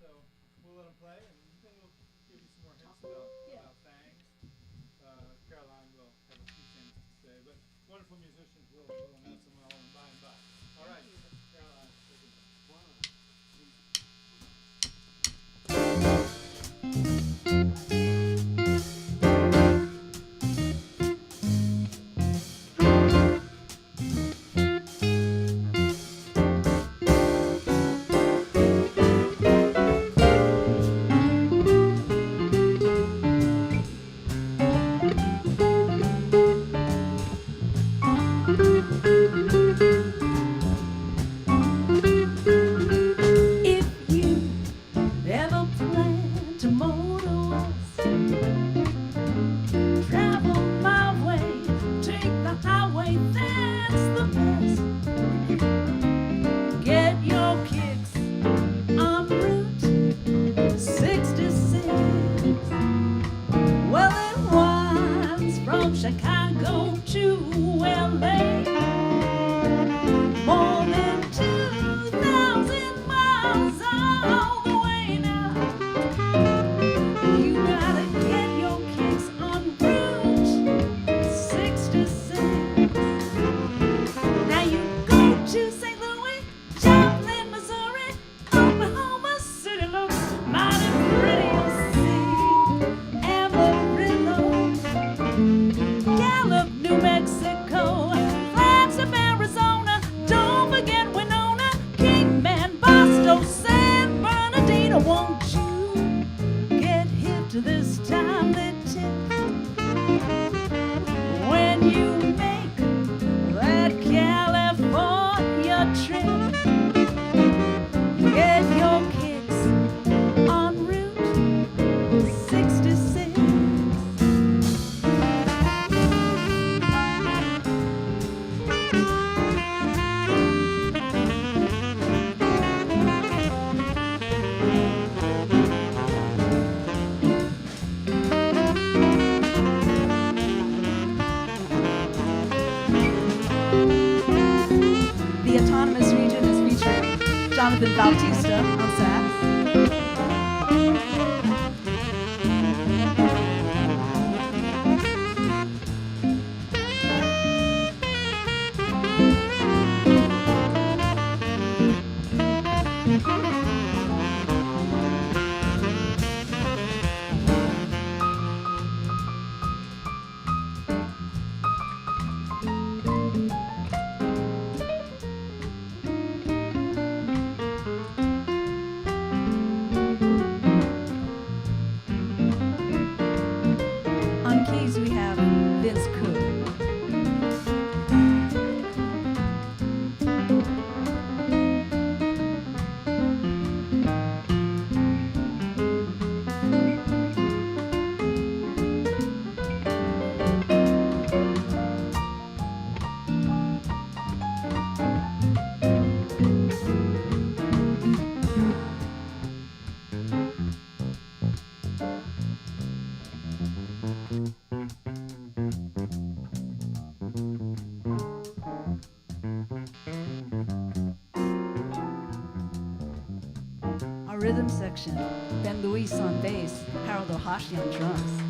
So we'll let them play, and then we'll give you some more hints about things. Caroline will have a few things to say, but wonderful musicians will announce them all by and by. All right, Caroline, take it away. Bautista on sax. Rhythm section, Ben Luis on bass, Harold Ohashi on drums.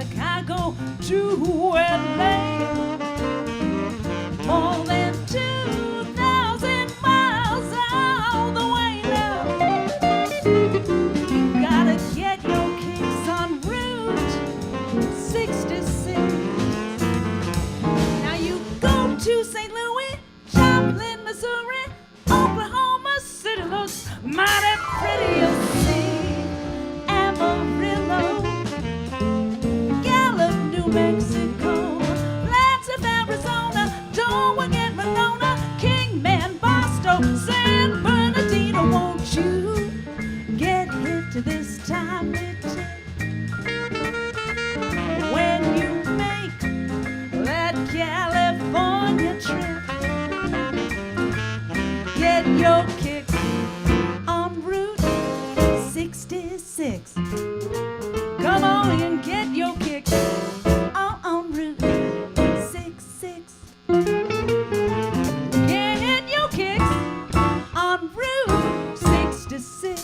Chicago to LA. More than 2,000 miles all the way now. Gotta get your kicks on Route 66. Now you go to St. Louis, Joplin, Missouri, Oklahoma City looks mighty pretty, you'll see. Amarillo, Gallup, New Mexico, lots of Arizona, don't forget Monona, Kingman, Boston, San Bernardino. Won't you get hip to this time it takes when you make that California trip? Get your kicks on Route 66. Come on and get your kicks on Route 66. Get your kicks on Route 66.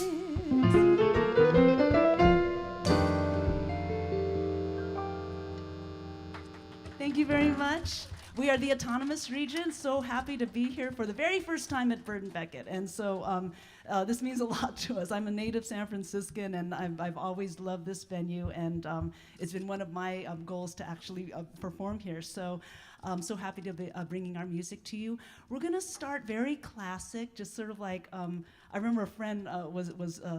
Thank you very much. We are the Autonomous Region. So happy to be here for the very first time at Bird and Beckett. And so this means a lot to us. I'm a native San Franciscan, and I've always loved this venue. And it's been one of my goals to actually perform here. So I'm so happy to be bringing our music to you. We're going to start very classic, just sort of like, I remember a friend was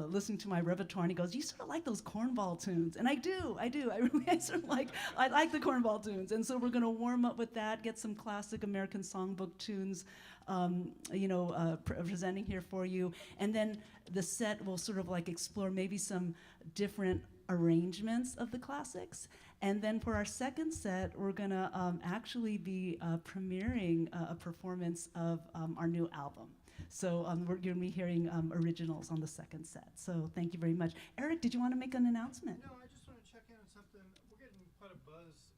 listening to my repertoire, and he goes, "You sort of like those cornball tunes." And I do. I really sort of I like the cornball tunes. And so we're going to warm up with that, get some classic American songbook tunes, presenting here for you. And then the set will sort of like explore maybe some different arrangements of the classics. And then for our second set, we're going to actually be premiering a performance of our new album. So we're going to be hearing originals on the second set. So thank you very much. Eric, did you want to make an announcement? No, I just want to check in on something. We're getting quite a buzz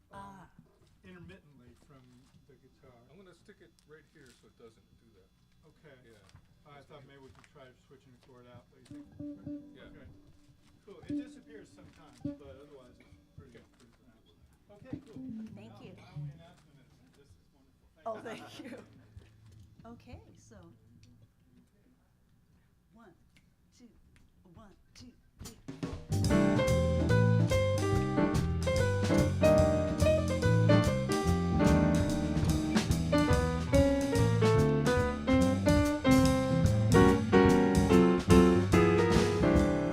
intermittently from the guitar. I'm going to stick it right here so it doesn't do that. Okay. Yeah. I thought maybe we could try switching the cord out. But you think? Yeah. Okay. Cool. It disappears sometimes, but otherwise it's pretty pronounced. Okay, cool. Thank you. My only announcement is this is wonderful. Oh, thank you. Okay, so 1, 2, 1, 2, 3.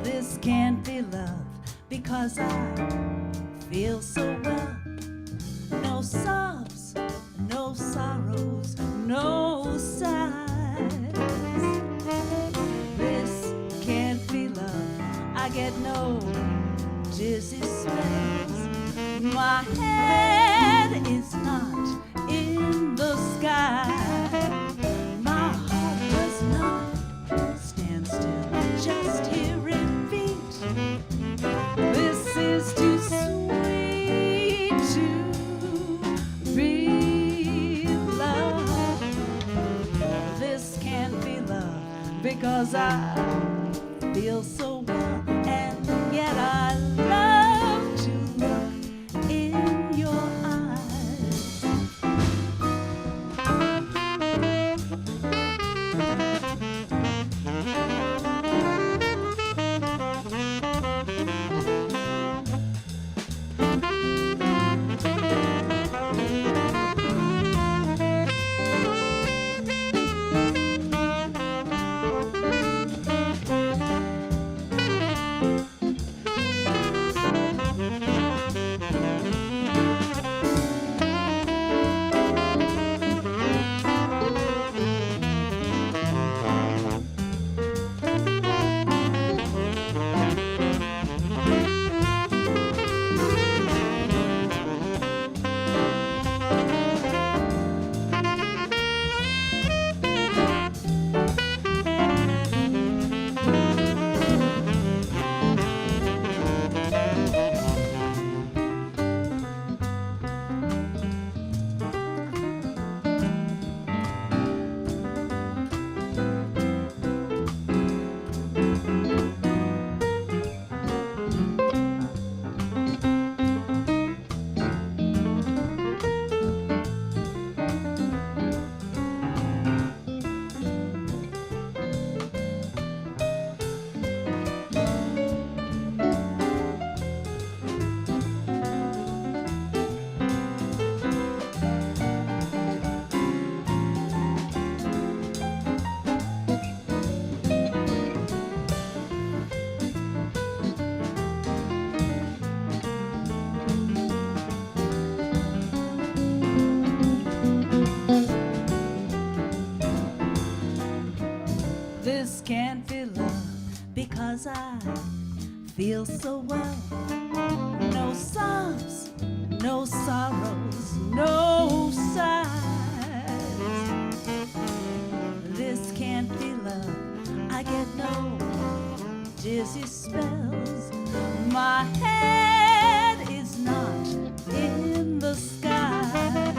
This can't be love because I feel so well. No sobs, no sorrows, no sighs. This can't be love. I get no dizzy spells. My head is not in the sky. My heart does not stand still, just hear it beat. This is too sweet to be love. This can't be love because I feel so well, and yet I love to look in your eyes. because I feel so well. No sobs, no sorrows, no sighs. This can't be love. I get no dizzy spells. My head is not in the skies.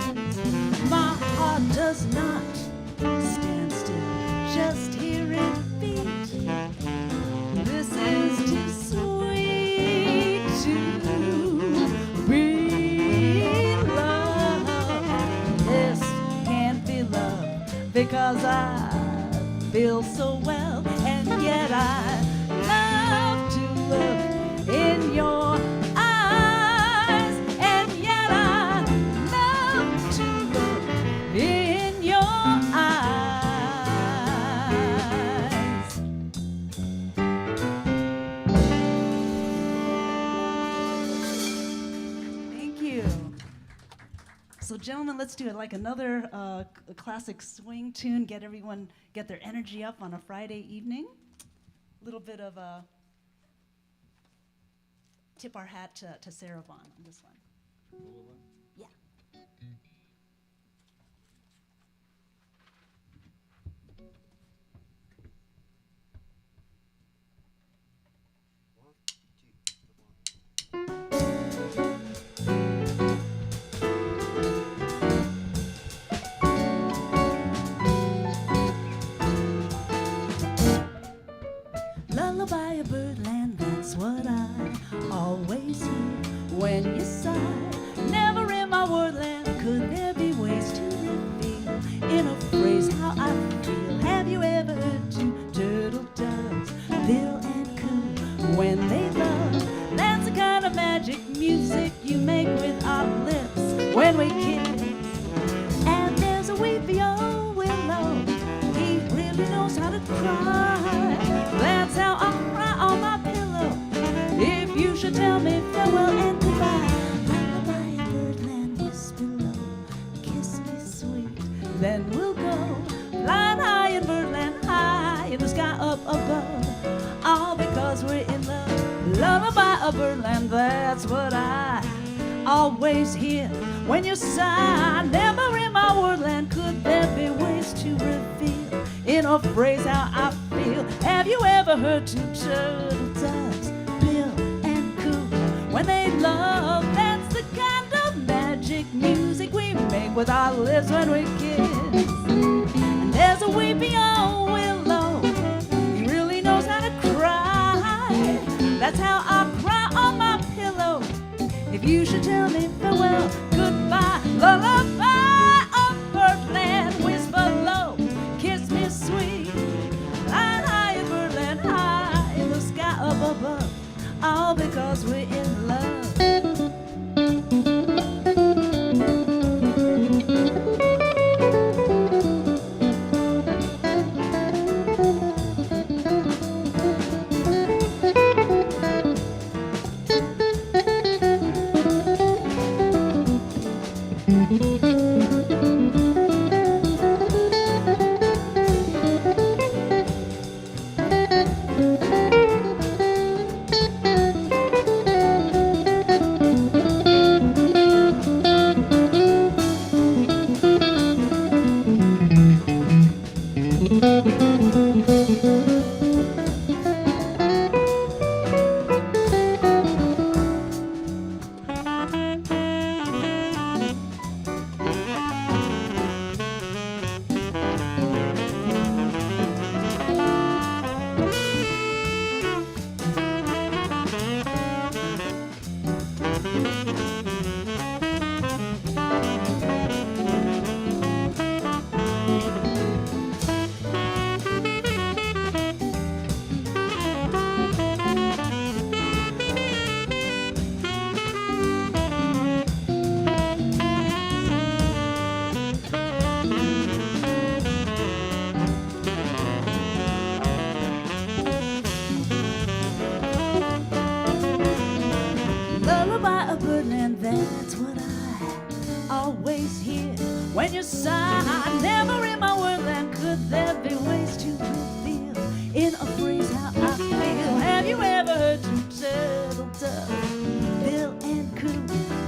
My heart does not stand still, just hear it beat. This is too sweet to be love. This can't be love because I feel so well, and yet I love to look in your eyes, and yet I love to look in your eyes. Thank you. So gentlemen, let's do it like another classic swing tune, get everyone, get their energy up on a Friday evening. A little bit of a tip our hat to Sarah Vaughan on this one. Yeah. Lullaby of birdland, that's what I always hear when you sigh. Never in my wordland could there be ways to reveal in a phrase how I feel. Have you ever heard two turtle doves, Bill and Khoe, when they love? That's the kind of magic music you make with our lips when we kiss. And there's a weepy old willow, he really knows how to cry. That's how I cry on my pillow. If you should tell me farewell and goodbye. Lullaby in birdland, whisper low, kiss me sweet, then we'll go flying high in birdland, high in the sky up above. All because we're in love. Lullaby of birdland, that's what I always hear when you sigh. Never in my wordland could there be ways to reveal in a phrase how I feel. Have you ever heard two turtle doves, Bill and Khoe, when they love? That's the kind of magic music we make with our lips when we kiss. And there's a weepy old willow, he really knows how to cry. That's how I cry on my pillow. If you should tell me farewell, goodbye. Lullaby of birdland, whisper low, kiss me sweet. Flying high in birdland, high in the sky up above. All because we're in love. When you sigh, never in my wordland could there be ways to reveal in a phrase how I feel. Bautista, Bill and Khoe.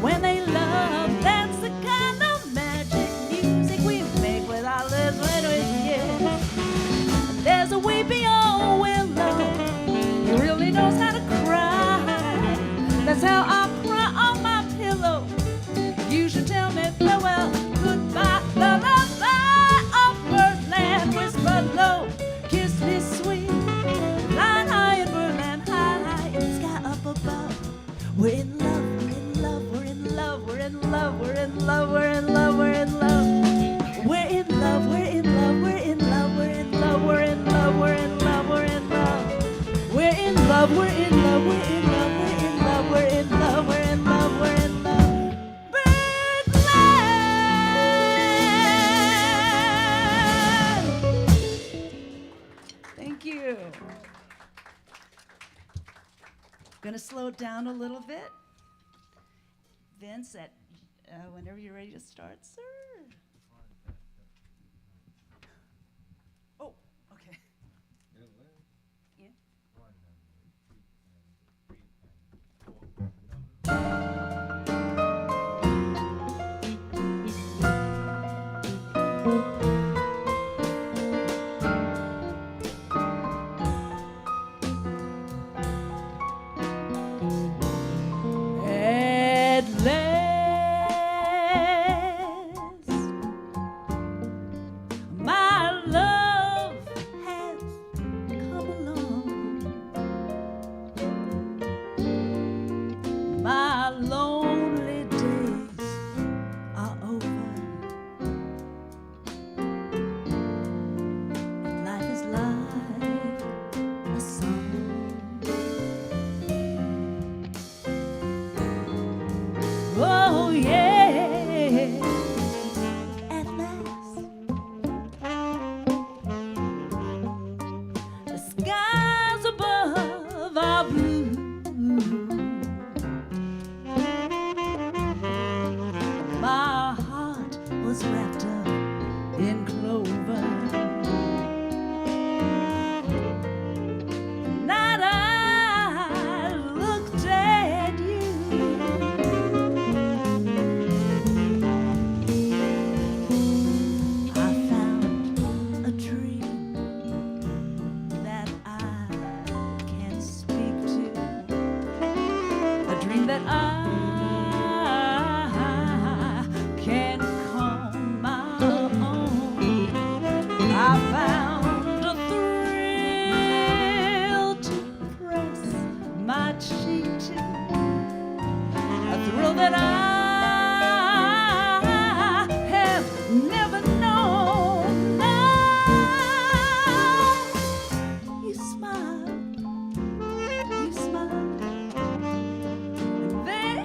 When they love, that's the kind of magic music we make with our lips when we kiss. There's a weepy old willow, he really knows how to cry. That's how I cry on my pillow. You should tell me farewell, goodbye, lullaby of birdland, whisper low, kiss me sweet, flying high in birdland, high in the sky up above. We're in love, we're in love, we're in love, we're in love, we're in love, we're in love, we're in love. We're in love, we're in love, we're in love, we're in love, we're in love, we're in love, we're in love. We're in love, we're in love, we're in love, we're in love, we're in love, we're in love, we're in love. Birdland! Thank you. Gonna slow it down a little bit. Vince, whenever you're ready to start, sir. Oh, okay. Yeah. At last, my love has come along. My lonely days are over. Life is like a song. Oh yeah, at last the skies above are blue. My heart was wrapped up in clover. Night I looked at you. I found a dream that I can speak to, a dream that I can call my own. I found a thrill to press my cheek to, a thrill that I have never known. Now you smile, and then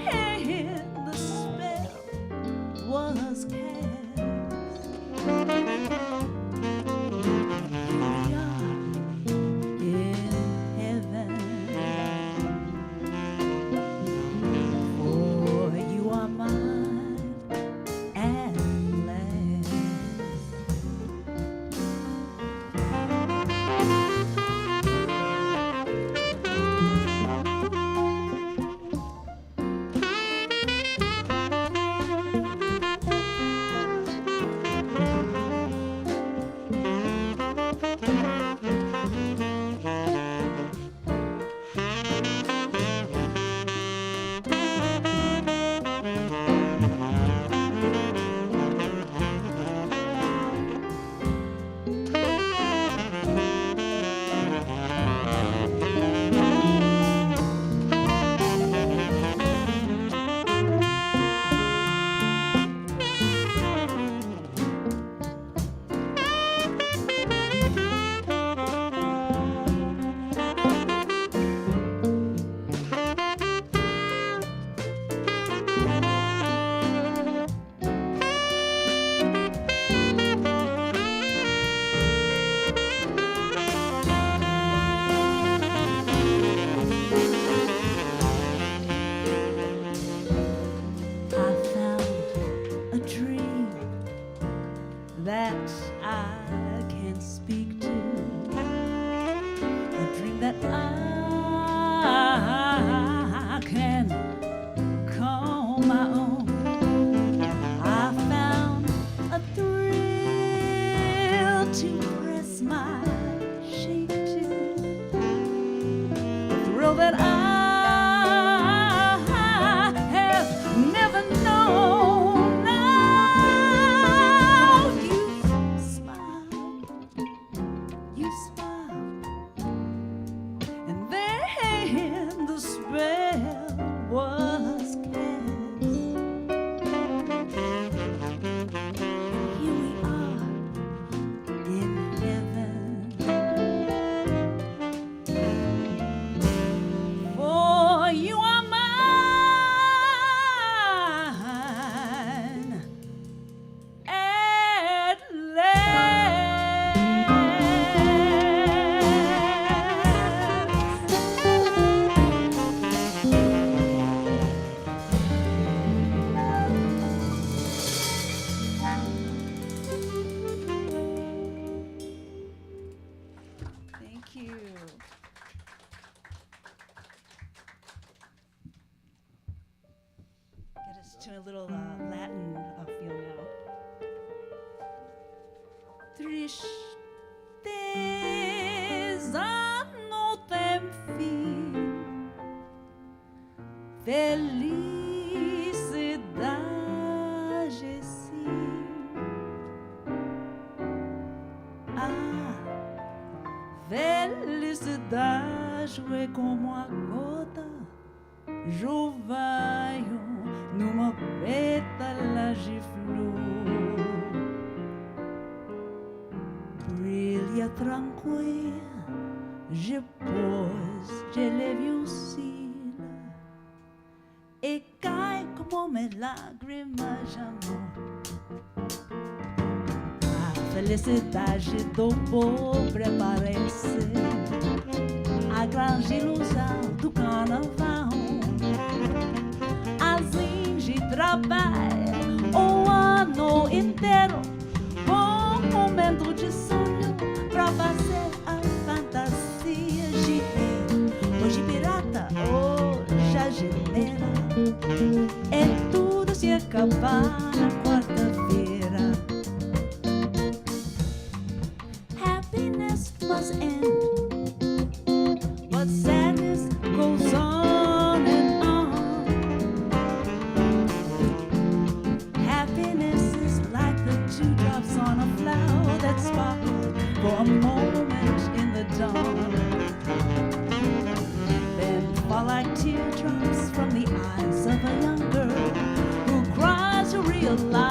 on my own. I found a thrill to press my cheek to, a thrill that I have never known. Now you smiled, and then the spell was cast. Here we are in heaven, for you are mine at last. Thank you. Get us to a little Latin feel now. Tristeza no tem fim, felicidade sim. Ah, felicidade é como a gota Jovaio numa pétala de flor, brilha tranquila, depois de leve o cila e cai como uma lágrima de amor. A felicidade do pobre parece a grande ilusão do carnaval. Assim de trabalho o ano inteiro, com momento de sonho pra fazer a fantasia de rei, hoje pirata, hoje a geleira, e tudo se acabar na quarta-feira. Happiness must end, but sadness goes on and on. Happiness is like the dewdrops on a flower that sparkle for a moment in the dawn, then fall like teardrops from the eyes of a young girl who cries to realize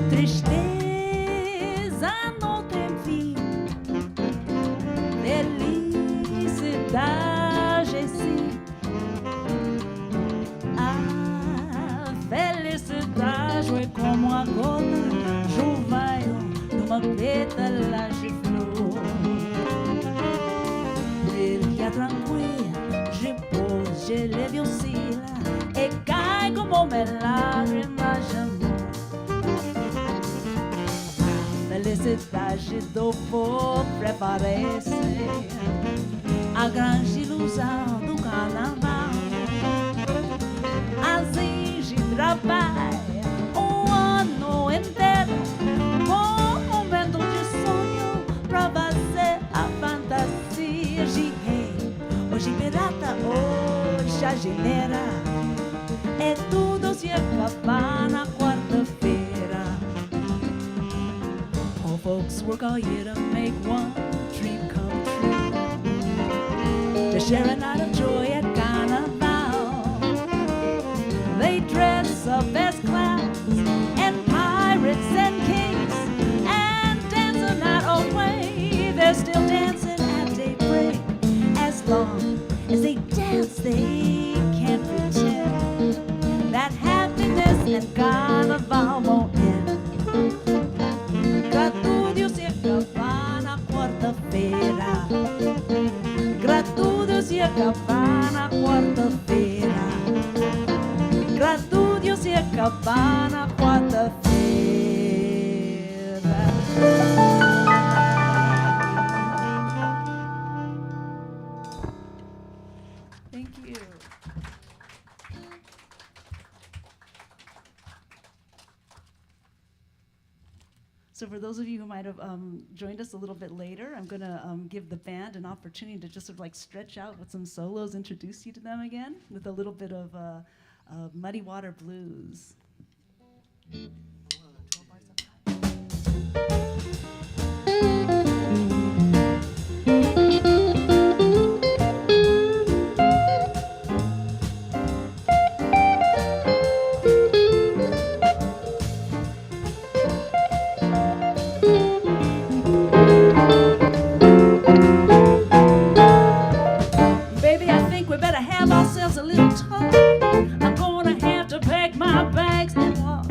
Tristeza não tem fim, felicidade sim. A felicidade é como a gota chuvaio numa pétala de flor. Brilha tranquila, depois de leve oscila e cai como uma lágrima de amor. A felicidade do pobre parece a grande ilusão do carnaval. Assim de trabalho um ano inteiro com um momento de sonho pra fazer a fantasia de rei. Hoje pirata, hoje jardineira, e tudo se acaba na quarta-feira. Poor folks work all year to make one dream come true. They share a night of joy at Carnival. They dress up as clowns and pirates and kings and dance the night away. They're still dancing at daybreak. As long as they dance, they can't pretend that happiness and Carnival won't end. Gratuito se acaba na quarta-feira. Gratuito se acaba na quarta-feira. Gratuito se acaba na quarta-feira. Thank you. So for those of you who might have joined us a little bit later, I'm going to give the band an opportunity to just sort of like stretch out with some solos, introduce you to them again with a little bit of Muddy Water Blues. Baby, I think we better have ourselves a little talk. I'm gonna have to pack my bags and walk.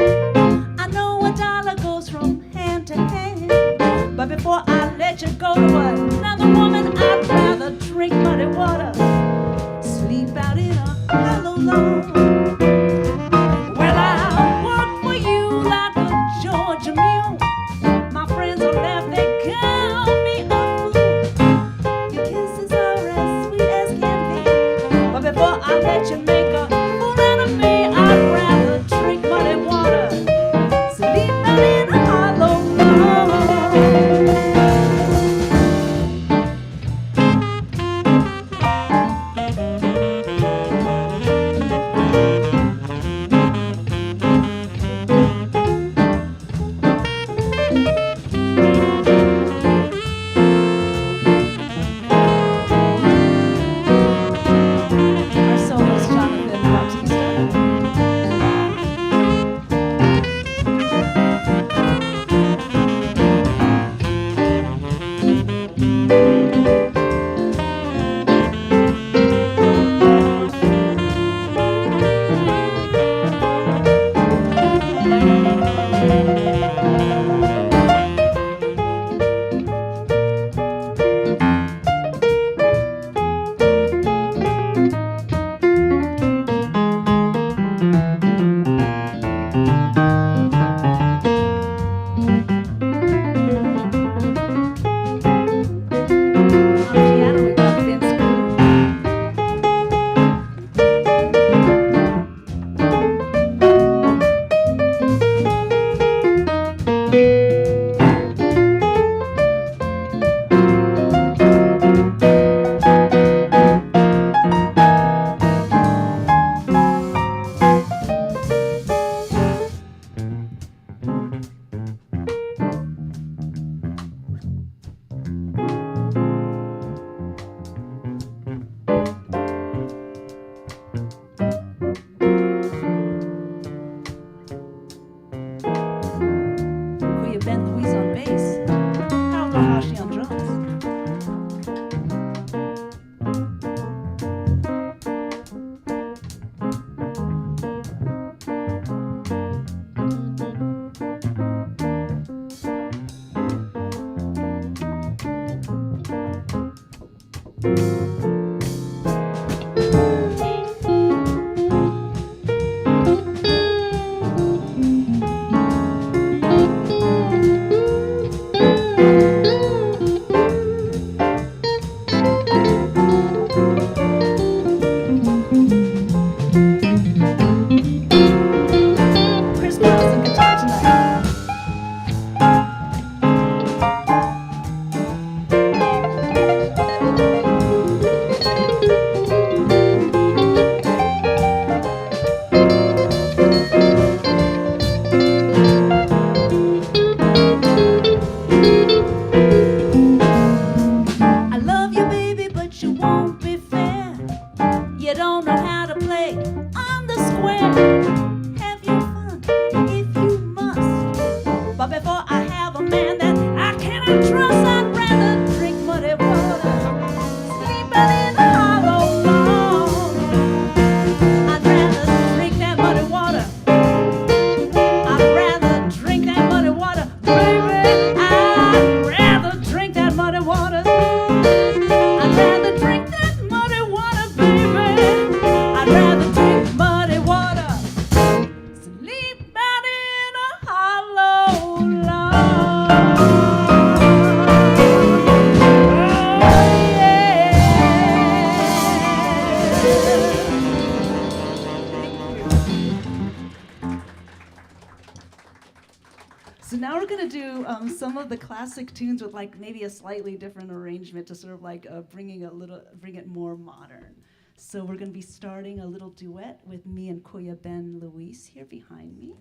do some of the classic tunes with like maybe a slightly different arrangement to sort of like bring it more modern. So we're going to be starting a little duet with me and Khoe Ben Luis here behind me.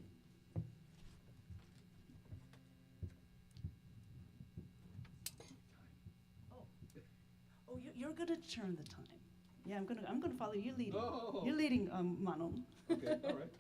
Oh, you're going to turn the time. Yeah, I'm gonna follow you leading. Oh. You're leading, Manon. Okay, all right.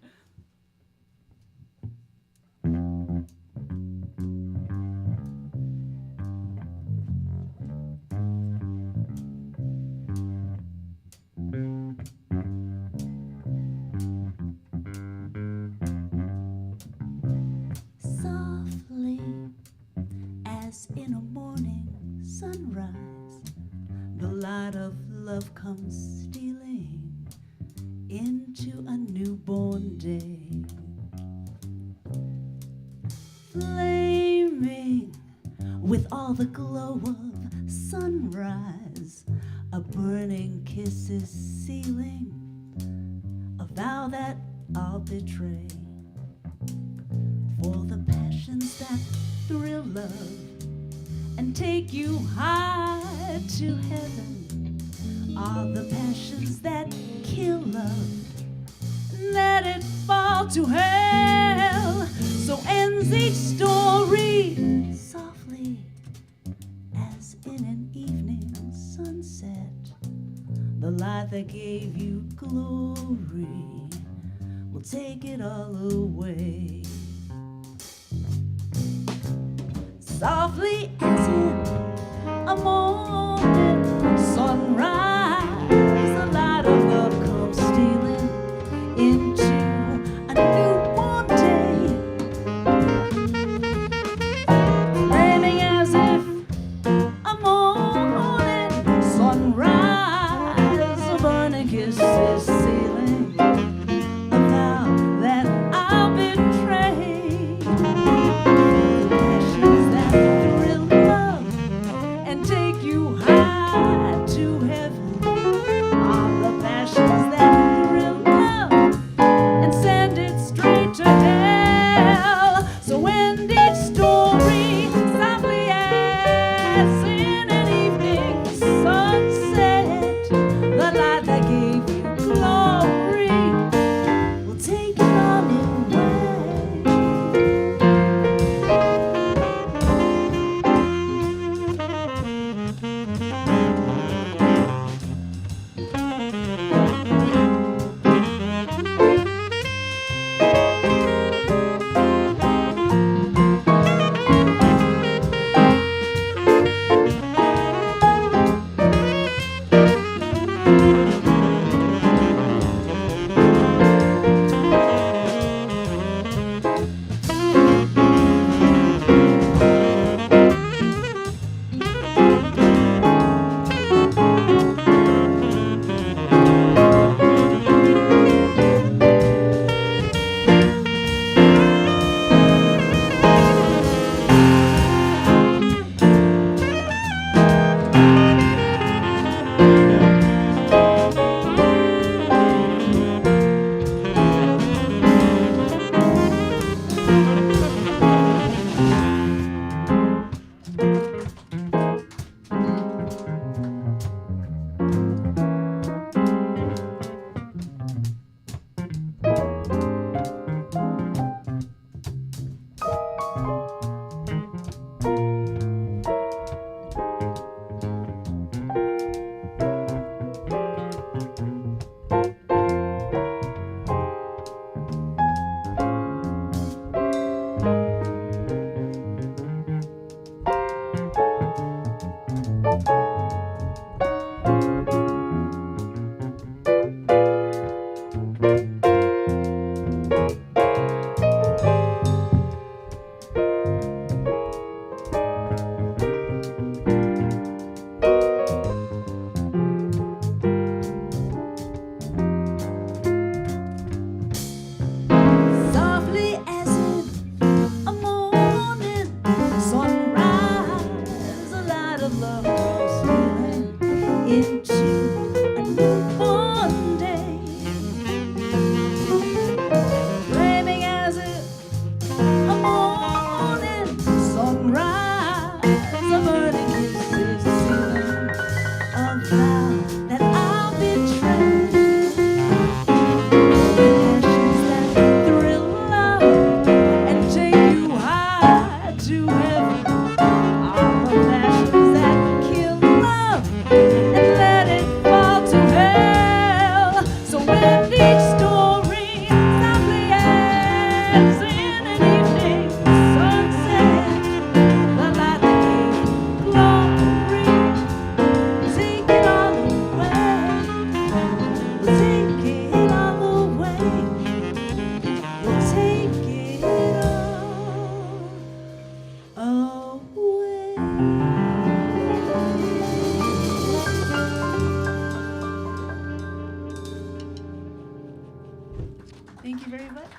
Softly, as in a morning sunrise, the light of love comes stealing into a newborn day. Flaming with all the glow of sunrise, a burning kiss is sealing a vow that I'll betray. For the passions that thrill love and take you high to heaven are the passions that kill love. Let it fall to hell. So ends each story softly, as in an evening sunset. The light that gave you glory will take it all away. Softly as in a morning sunrise, the light of love comes stealing into a newborn day. Flaming as if a morning sunrise, a burning kiss is sealing a vow that I'll betray. Passions that thrill love and take you high to heaven are the passions that thrill love and send it straight to hell. So end each story softly as in an evening sunset. The light that gave you glory will take it all away. very much.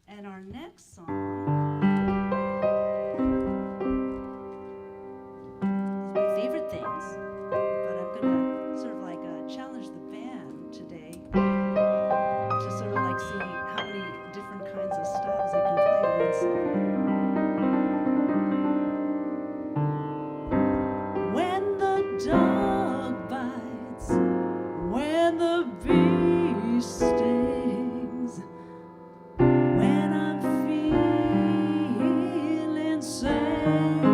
And our next song is my favorite things, but I'm gonna sort of like challenge the band today to sort of like see how many different kinds of styles they can play in one song. When the dog bites, when the bee stings, when I'm feeling sad,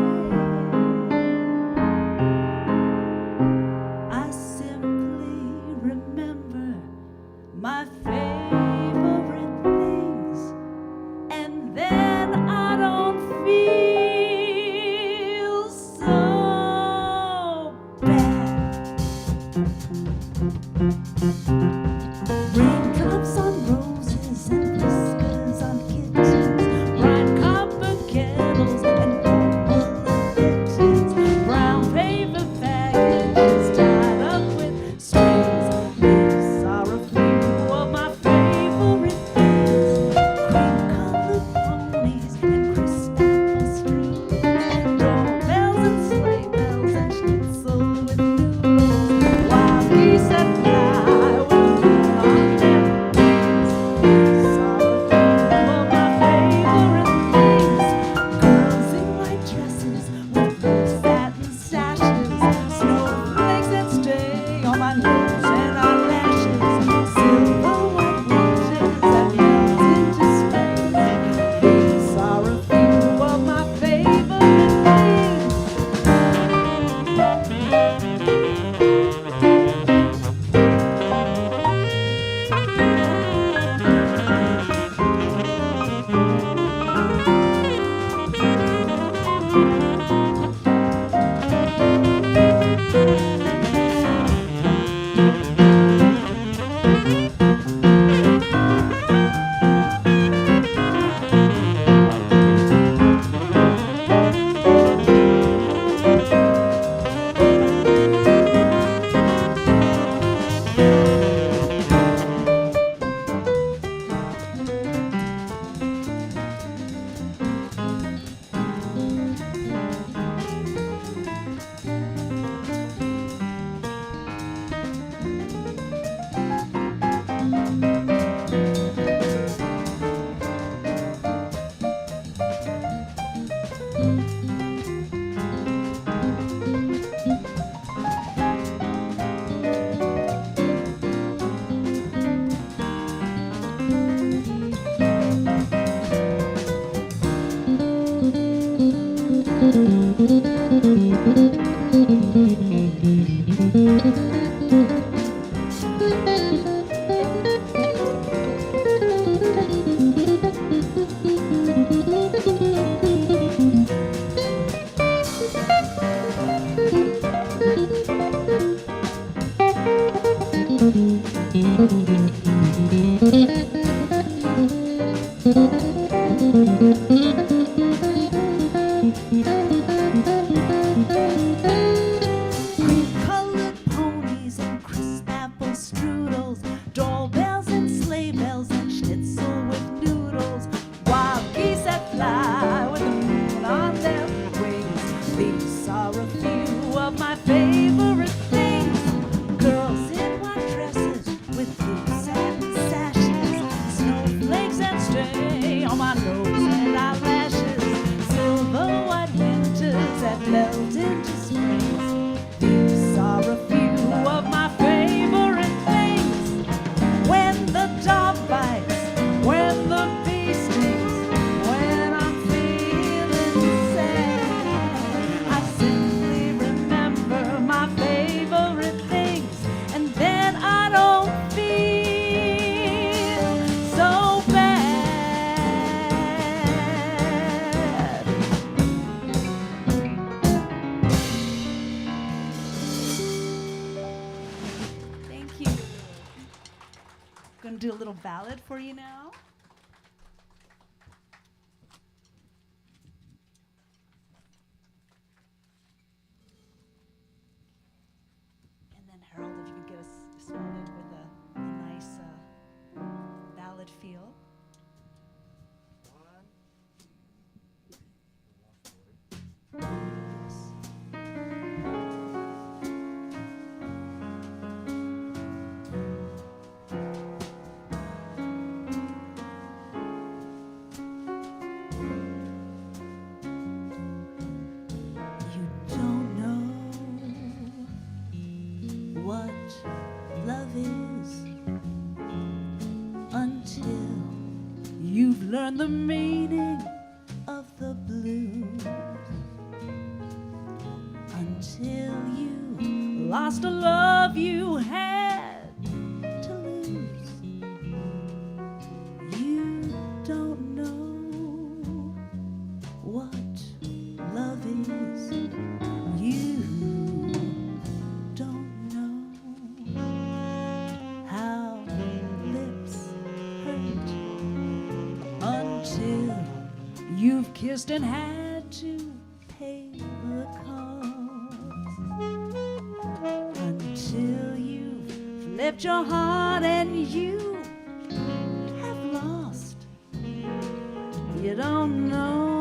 I simply remember my favorite things, and then I don't feel so bad. Raindrops on roses and whiskers on kittens, bright copper kettles and gold bullet mittens, brown paper packages tied up with strings. These are a few of my favorite things: cream-colored ponies and crisp apple strudels, doorbells and sleigh bells and schnitzel with noodles, wild geese that fly with the moon on their wings. These are a few of my favorite things: girls in white dresses with blue satin sashes, snowflakes that stay on my nose and eyelashes, silver white winters that melt into springs. These are a few of my favorite things. Cream-colored ponies and crisp apple strudels, doorbells and sleigh bells and schnitzel with noodles, wild geese that fly with the moon on their wings. These are a few of my favorite things: girls in white dresses with blue satin sashes, snowflakes that stay on my nose and eyelashes, silver white winters that melt into springs. These are a few of my favorite things: when the dog bites, when the bee stings, when I'm feeling sad, I simply remember my favorite things, and then I don't feel so bad. Thank you. Gonna do a little ballad for you now. learn the meaning of the blues until you lost a love you had to lose. You don't know what love is. You don't know how lips hurt until you've kissed and had to pay the cost. Until you've flipped your heart and you have lost. You don't know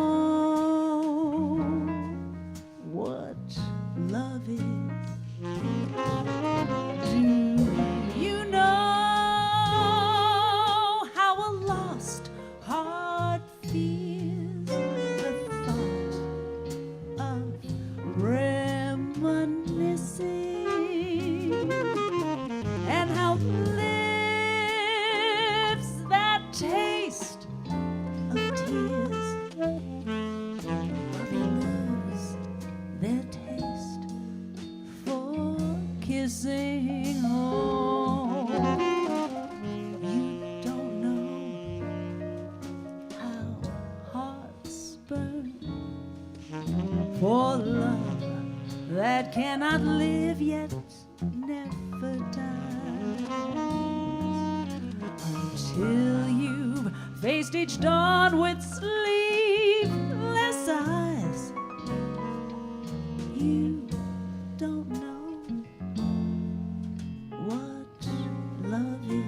what love is. Do you know how a lost heart feels? The thought of reminiscing, and how lips that taste of tears, well, they lose their taste for kissing. Oh, you don't know how hearts burn for love that cannot live yet never dies. Until you've faced each dawn with sleepless eyes, you don't know what love is.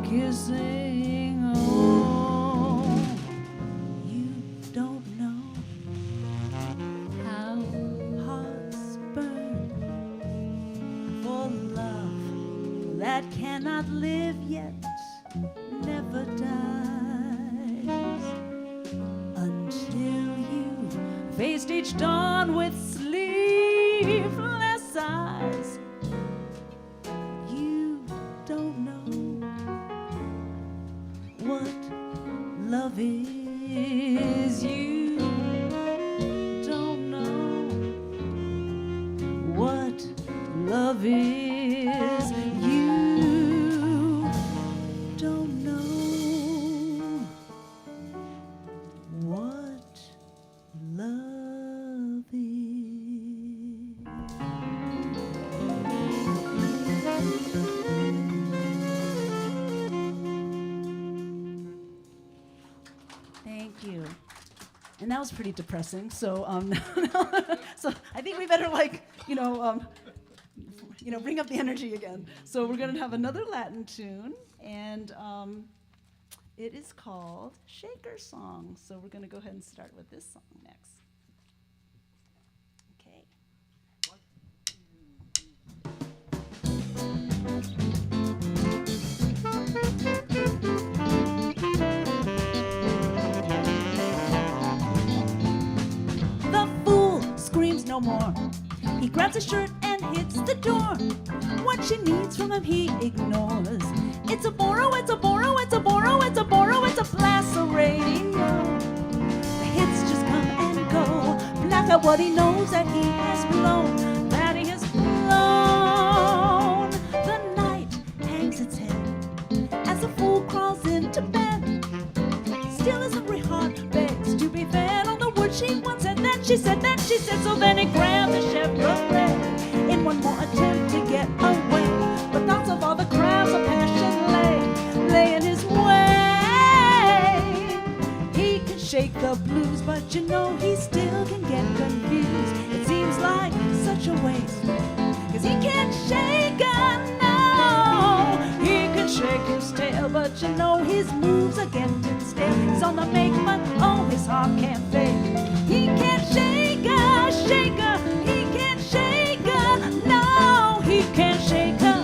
Kissing, oh, you don't know how hearts burn for love that cannot live yet never dies. Until you faced each dawn with sleepless eyes, you don't know what love is. You don't know what love is. You don't know what love is. Thank you. And that was pretty depressing. So, so I think we better bring up the energy again. So we're going to have another Latin tune, and it is called Shaker Song. So we're going to go ahead and start with this song next. Okay. 1, 2, 3. no more. He grabs his shirt and hits the door. What she needs from him he ignores. It's a borrow, it's a borrow, it's a borrow, it's a borrow, it's a Placer radio. The hits just come and go. Black out what he knows that he has blown, that he has blown. The night hangs its head as the fool crawls into bed. Still his hungry heart begs to be fed on the word she once said. Then she said, so then he grabbed the Chevrolet in one more attempt to get away. But thoughts of all the crowds of passion lay in his way. He can shake the blues, but you know he still can get confused. It seems like such a waste, 'cause he can't shake her, no. He can shake his tail, but you know his moves are getting stale. He's on the make, but oh, his heart can't fake. He can't shake her, shake her. He can't shake her, no. He can't shake her.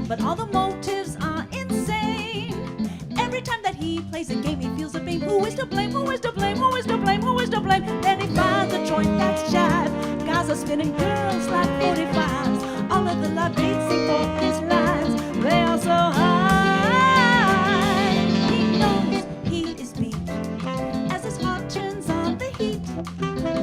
But all the motives are insane. Every time that he plays a game, he feels the pain. Who is to blame? Who is to blame? Who is to blame? Who is to blame? Then he finds a joint that's jive. Guys are spinning girls like 45s. All of the live beats sing for his lines. They are so high. He knows he is beat as his heart turns on the heat.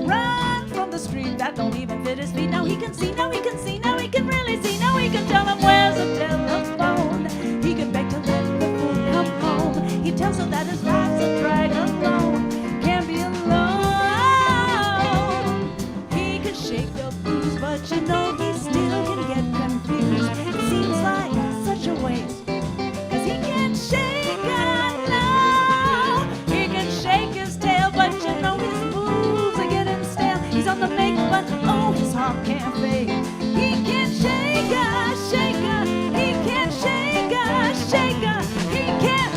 Run from the street that don't even fit his feet. Now he can see, now he can see, now he can really see. Now he can tell him where's the telephone. He can beg to let the fool come home. He tells her that his life's a drag alone. Can't be alone. He can shake the blues, but you know he still can get confused. It seems like such a waste, 'cause he can't shake her now. He can shake his tail, but you know his moves are getting stale. He's on the make, but oh, his heart can't fake. He can't shake her, shake her. He can't shake her, shake her. He can't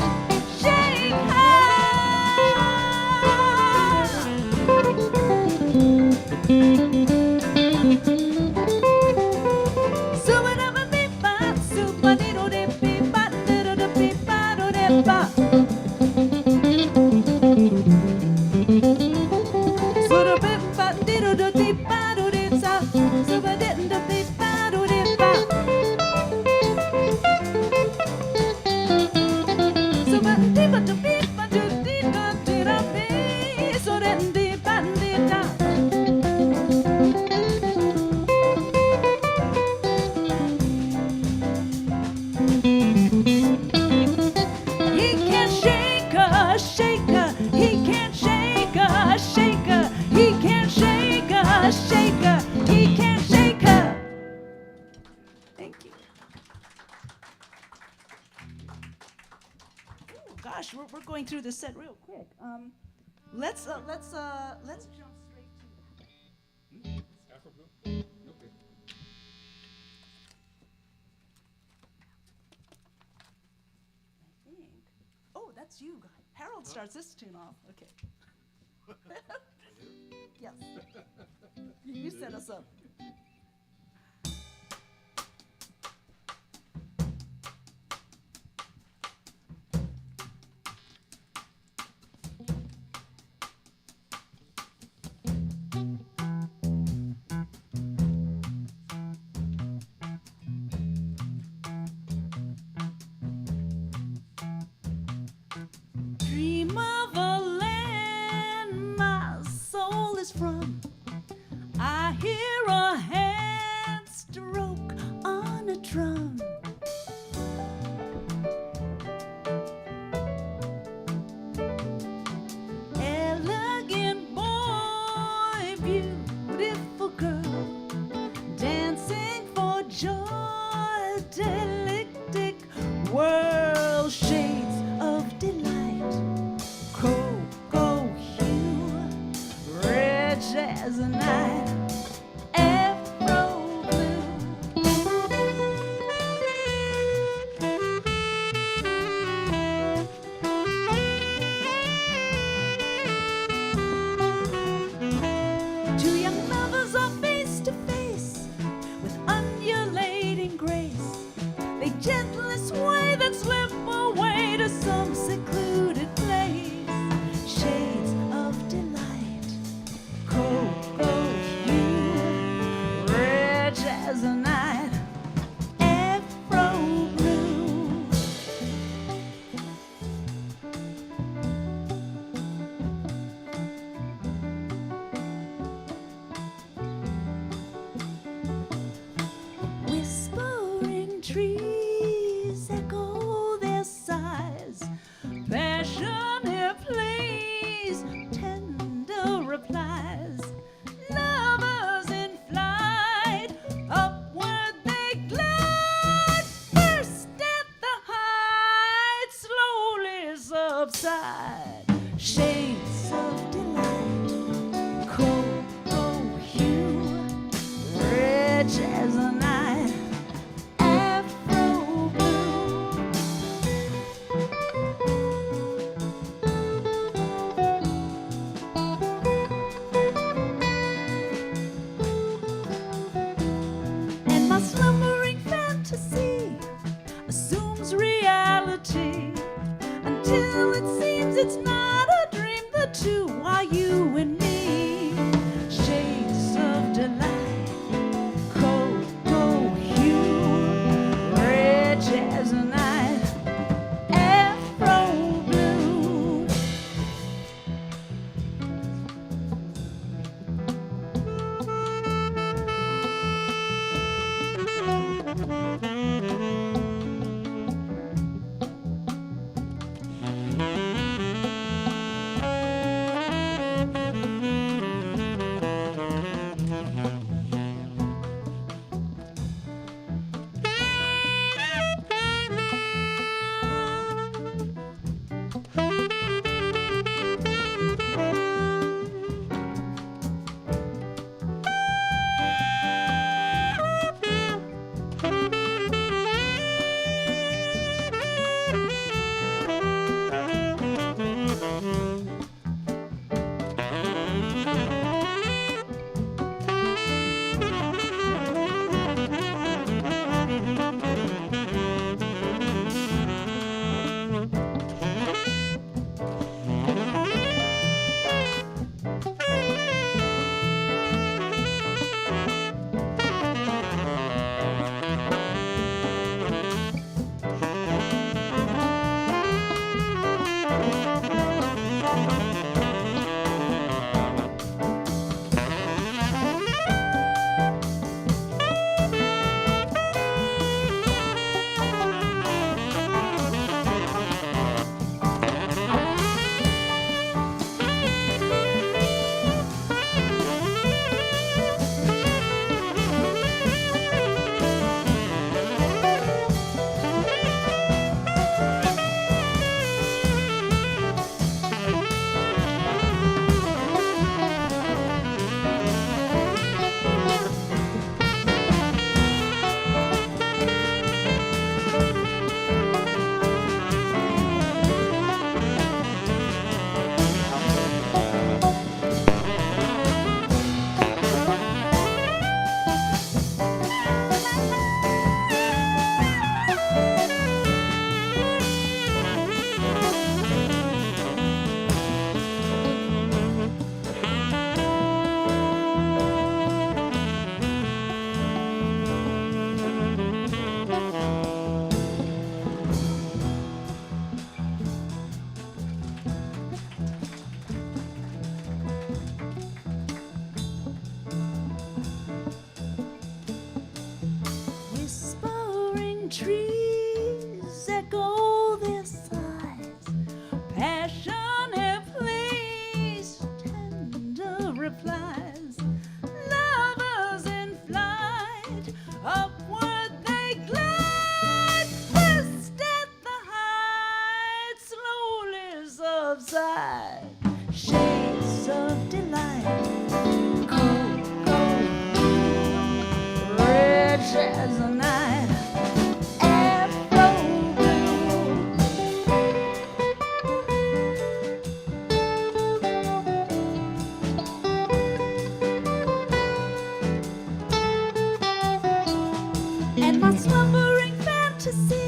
shake her. Super-dubba-beep-ba, super-diddle-dip-beep-ba, diddle-dip-beep-ba-do-dip-ba. Super-dip-ba, diddle-dip-beep-ba-do-dip-sa, super-diddle-dip-beep-ba-do-dip-ba. Super-dip-ba-do-beep-ba-do-dip-ba-do-dip-ba, so-dip-dip-ba-dip-da. He can't shake her, shake her. He can't shake her, shake her. He can't shake her, shake her. He can't shake her. Thank you. Ooh, gosh, we're going through this set real quick. Let's jump straight to Afro Blue? Okay. I think. Oh, that's you, guy. Harold starts this tune off. Okay. Yes. You set us up. dream of a land my soul is from. I hear a hand stroke on a drum. Elegant boy, beautiful girl, dancing for joy, delicate world, shades of delight, cocoa hue, red jasmine, afro blue. Two young lovers are face to face with undulating grace. They gently sway, then slip away to some secluded place. Shades of delight, cocoa hue, red jasmine, afro blue. Whispering trees echo their sighs. Passionate plays, tender replies. Lovers in flight, upward they glide. First at the height, slowly subside. Shades of delight, cocoa hue, red jasmine, afro blue. And my slumbering fantasy assumes reality until it seems it's not a dream. The two are you and me. Shades of delight, cocoa hue, red jasmine, afro blue.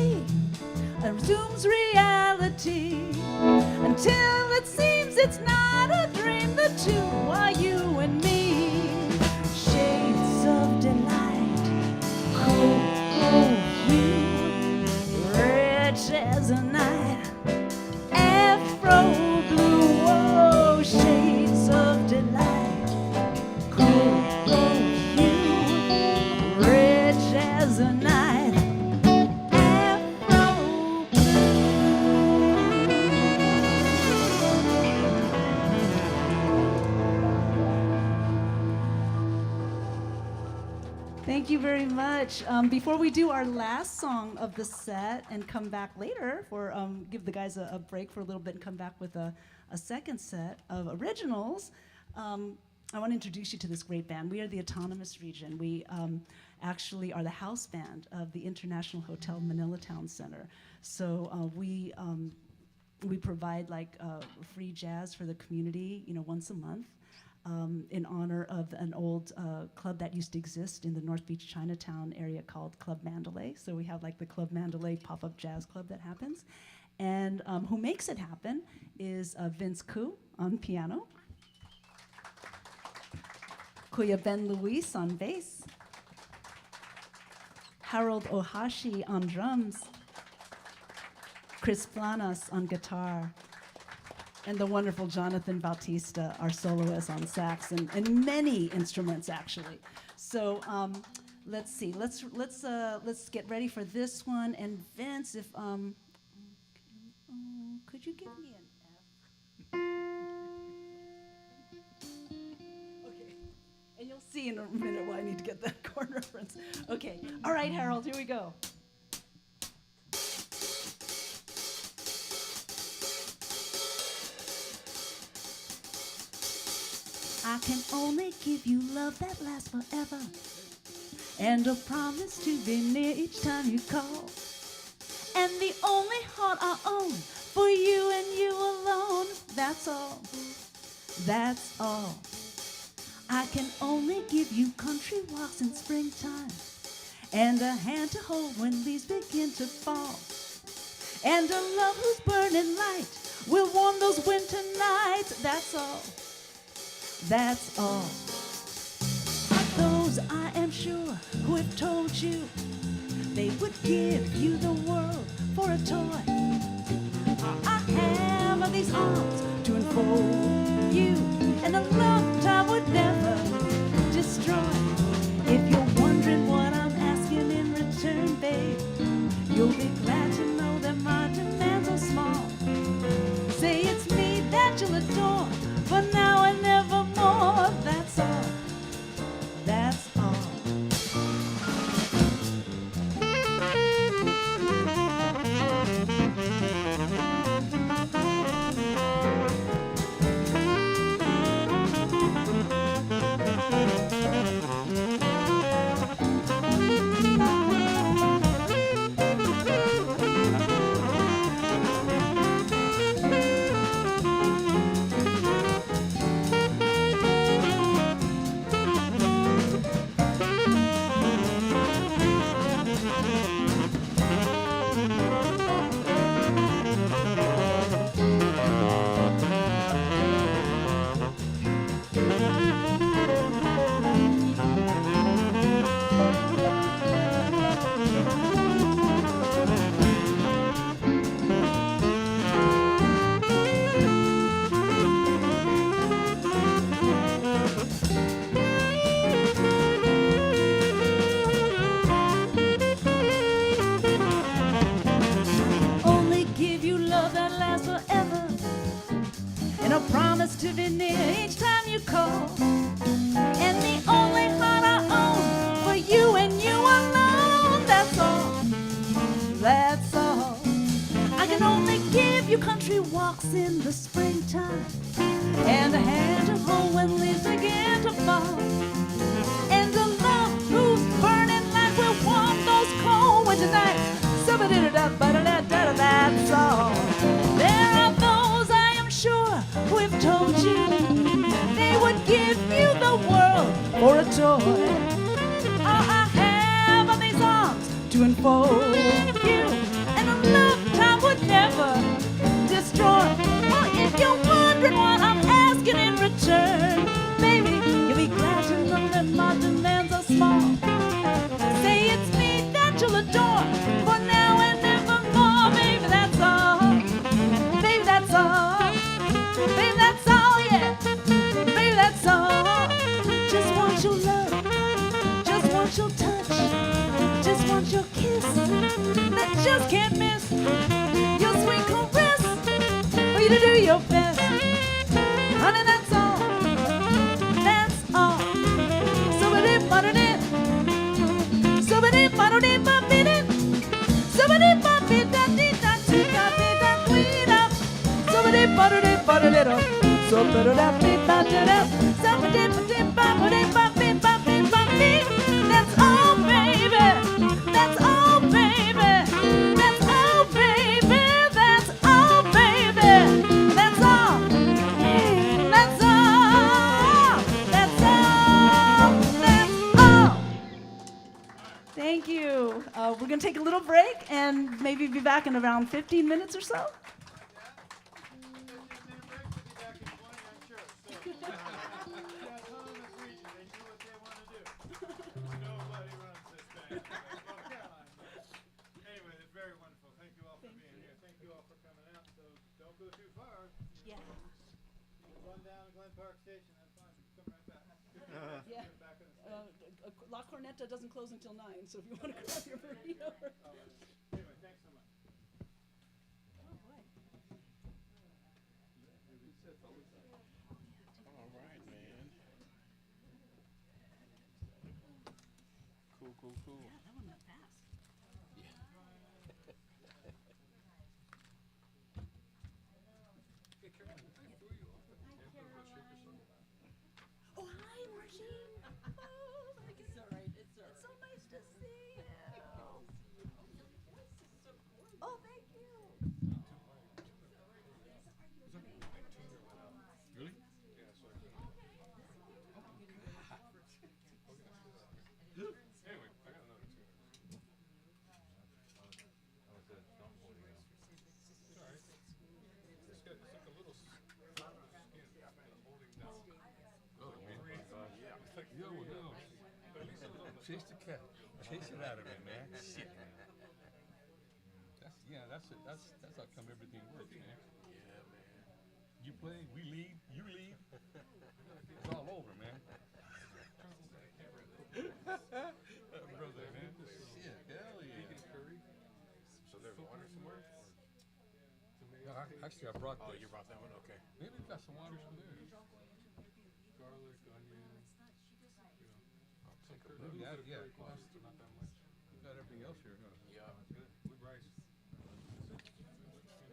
me assumes reality until it seems it's not a dream. The two are you and me, shades of delight, cool, you, rich as a night, afro blue, oh, shades of delight, cool, you, rich as a night. Thank you very much. Before we do our last song of the set and come back later for give the guys a break for a little bit and come back with a second set of originals, I want to introduce you to this great band. We are the Autonomous Region. We actually are the house band of the International Hotel Manila Town Center. So we provide like free jazz for the community, once a month. In honor of an old club that used to exist in the North Beach Chinatown area called Club Mandalay. So we have like the Club Mandalay pop-up jazz club that happens. And who makes it happen is Vince Khoe on piano, Khoe Ben Luis on bass, Harold Ohashi on drums, Chris Planas on guitar, and the wonderful Jonathan Bautista, our soloist on sax, and many instruments actually. So let's see. Let's get ready for this one. And Vince, if could you give me an F? Okay. And you'll see in a minute why I need to get that chord reference. Okay. All right, Harold. Here we go. I can only give you love that lasts forever, and a promise to be near each time you call, and the only heart I own for you and you alone. That's all, that's all. I can only give you country walks in springtime, and a hand to hold when leaves begin to fall, and a love whose burning light will warm those winter nights. That's all. That's all. Those I am sure who have told you they would give you the world for a toy. I have these arms to enfold you, and a love time would never destroy. If you're wondering what I'm asking in return, babe, you'll be glad to know that my demands are small. Say it's me that you'll adore, for now and nevermore. That's all. That's all. To be near each time you call, and the only heart I own for you and you alone. That's all. That's all. I can only give you country walks in the springtime, and a hand to hold when leaves begin to fall, and a love whose burning light will warm those cold winter nights. That's all. There are those I am sure who have told you they would give you the world for a toy. All I have are these arms to enfold you, you to do your best. Honey, that's all. That's all. Somebody bought it in. Somebody bought it in. Somebody bought it in. Somebody bought it in. Somebody bought it in. That's all, baby. That's all, baby. That's all, baby. That's all, baby. That's all. That's all. That's all. That's all. Thank you. We're going to take a little break and maybe be back in around 15 minutes or so. Park Station, that's fine. Come right back. Yeah. La Corneta doesn't close until 9, so if you want to grab your burrito. Anyway, thanks so much. Oh, boy. All right, man. Cool. Yeah, that one went fast. Hey, Caroline, I threw you off the tempo of Shake Your Soul. Oh, hi, Margie. Oh, it's all right. It's so nice to see you. Oh, thank you. Really? Yeah, so I couldn't. Anyway, I got another tune. It's alright. It's like a little skin holding down. Oh, man. Yeah. It's like, yo, no. But at least it was on the Chase the cat. Chase it out of it, man. Shit. That's how come everything works, man. Yeah, man. You play, we lead, you lead. It's all over, man. Brother, man. Shit, hell yeah. Curry. So there's water somewhere? No, actually, I brought Oh, this. you brought that one? Okay. Maybe we got some water from there. Garlic, onion, some curry. Maybe A little bit of yeah. curry cost, but not that much. We got everything else here, huh? Yeah. With rice.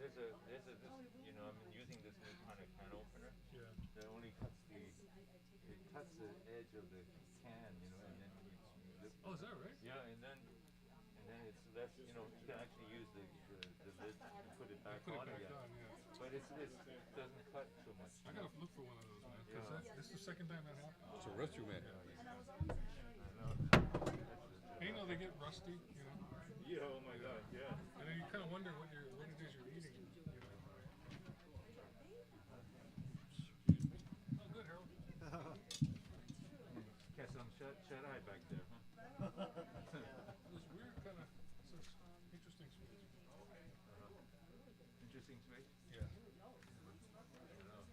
There's a I'm using this new kind of can opener Yeah. that only cuts the edge of the can, and then you lift. Oh, is that right? Yeah, and then it's less, you can actually use the lid and put it back Put it on back again. on, yeah. But it doesn't cut so much. I gotta look for one of those, man. Cause this is the second time that happened. It's a rescue man. And they get rusty, Yeah, oh my God, yeah. and then you kind of wonder what it is you're eating. Oh, good, Harold. Catch some shut-eye back there, huh? This weird kind of interesting sweet. Interesting space. Yeah. It is a funny, interesting place.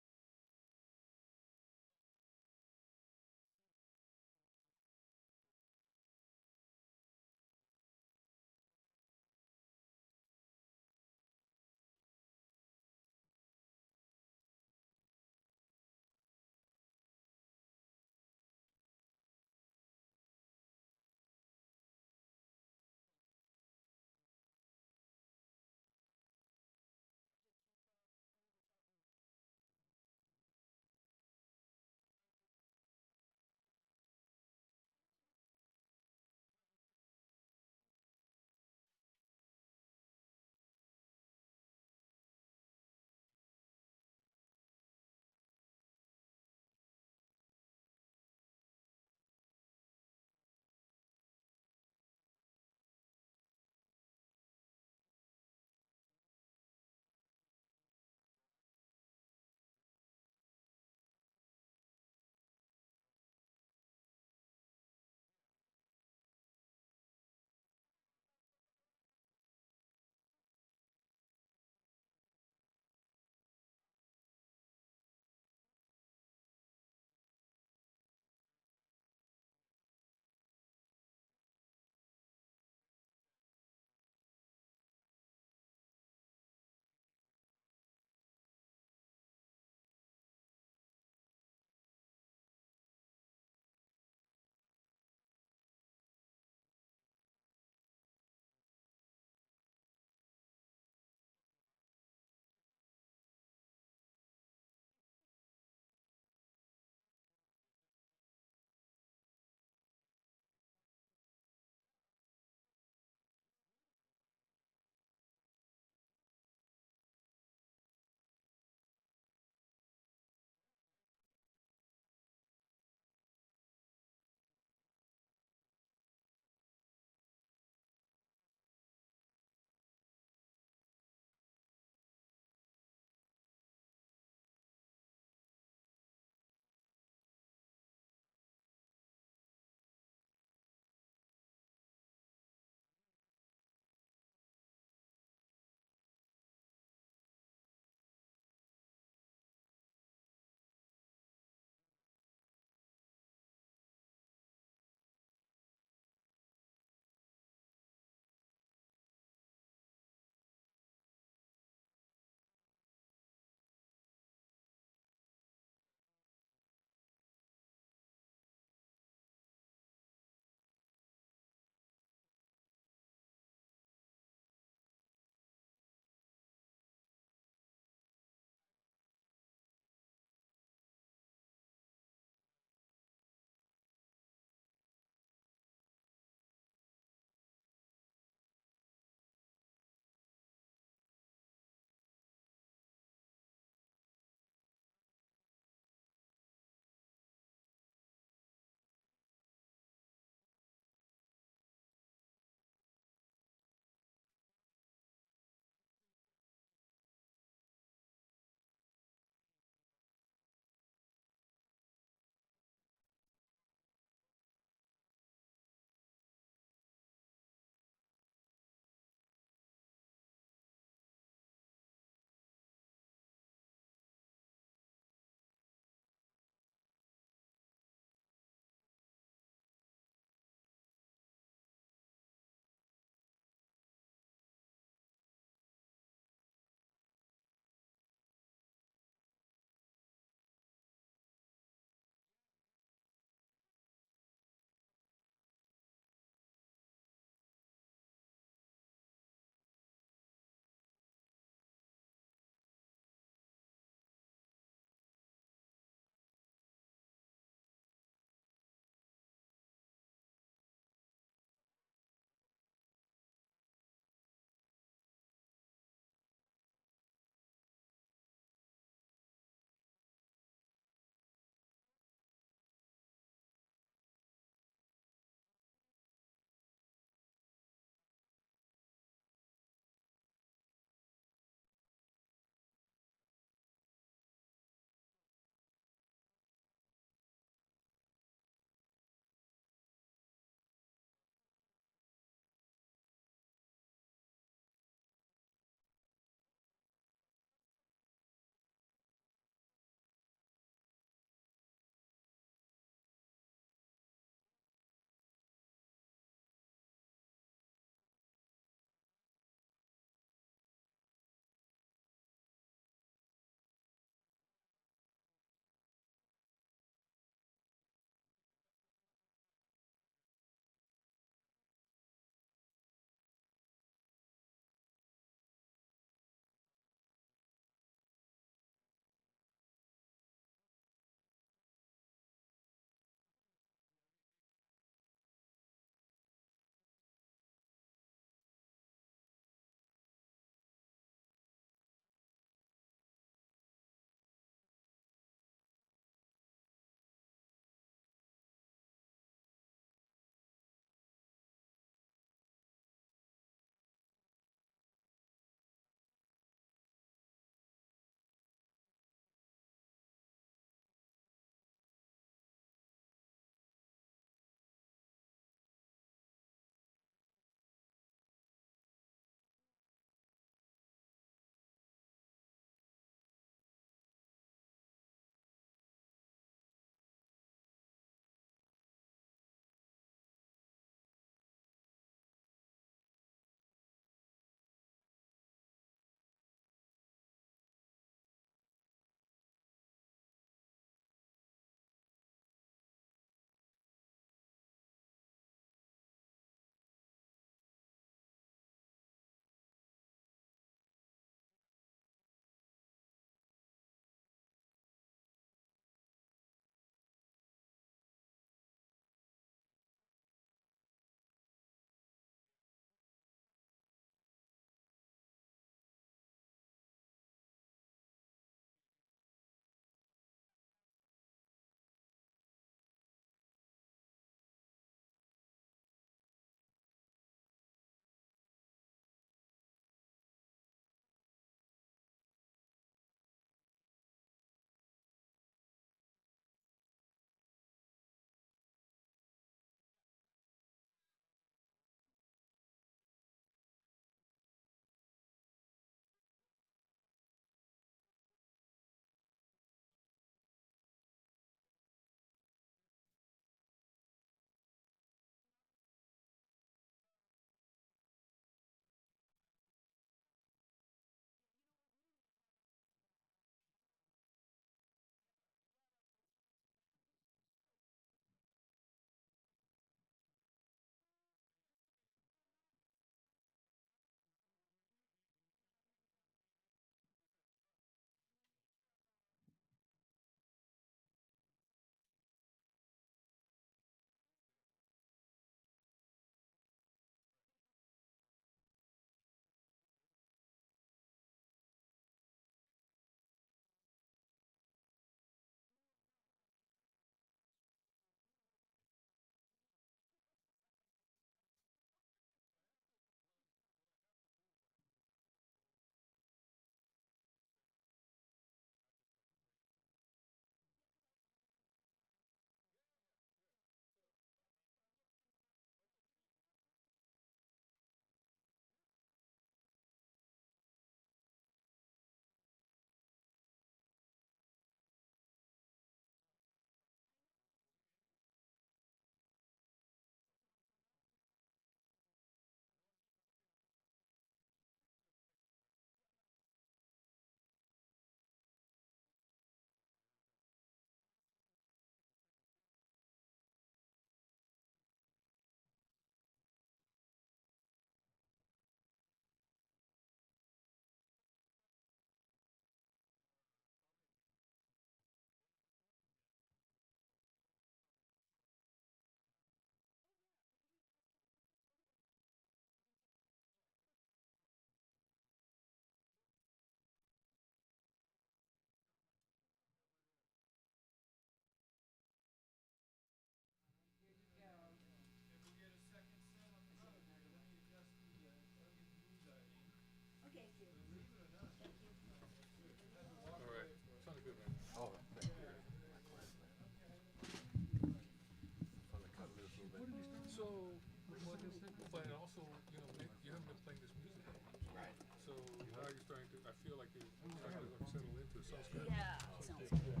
also, you know, you haven't been playing this music that much. Right. So now you're starting to, I feel like you're starting to settle into it. Sounds good. Yeah, sounds good.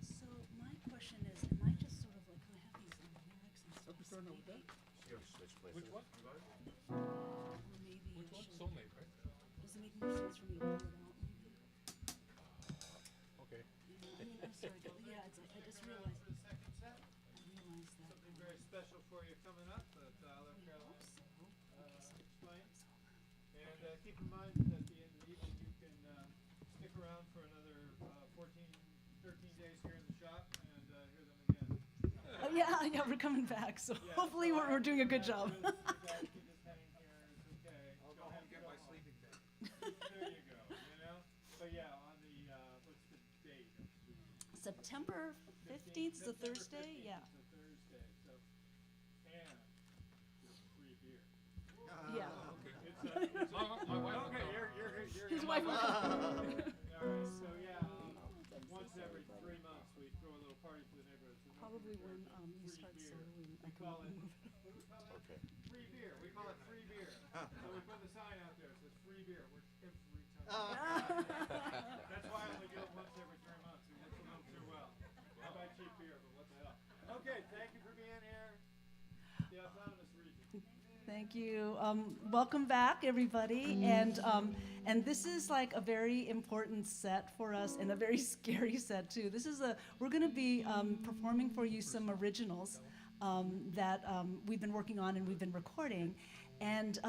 So my question is, am I just sort of like, I have these lyrics and stuff. Starting out with that? Which one? Or maybe Which I one? should. Soulmate, right? Does it make more sense for me to pull it out? Maybe? Okay. Yeah, I mean, I'm sorry. Yeah, it's like, I just realized. For the second set, I realized that. something very special for you coming up that I'll let I Caroline hope so. explain. And keep in mind that at the end of the evening you can stick around for another 13 days here in the shop and hear them again. Oh, yeah, we're coming back. So Yeah, hopefully so we're doing a good job. You guys can just hang here. It's okay. I'll Don't go have home and to get go my home. sleeping bag. There you go. You know. But yeah, on the what's the date? September 15th is a September Thursday. 15th Yeah. is a Thursday. So, and it's free beer. Yeah. Okay. It's My wife will okay. come. You're His in wife my will mind. come. All right. So yeah, once every 3 months we throw a little party for the neighborhood. So Probably when you free start beer. soloing, I We can call it. move it. What do we call it? Okay. Free beer. We call it free beer. So we put the sign out there. It says free beer. Works every time. That's why I only do it once every 3 months. It works a little too well. I buy cheap beer, but what the hell? Okay, thank you for being here. The autonomous region. Thank you. Welcome back, everybody. And this is like a very important set for us and a very scary set too. We're going to be performing for you some originals that we've been working on and we've been recording. And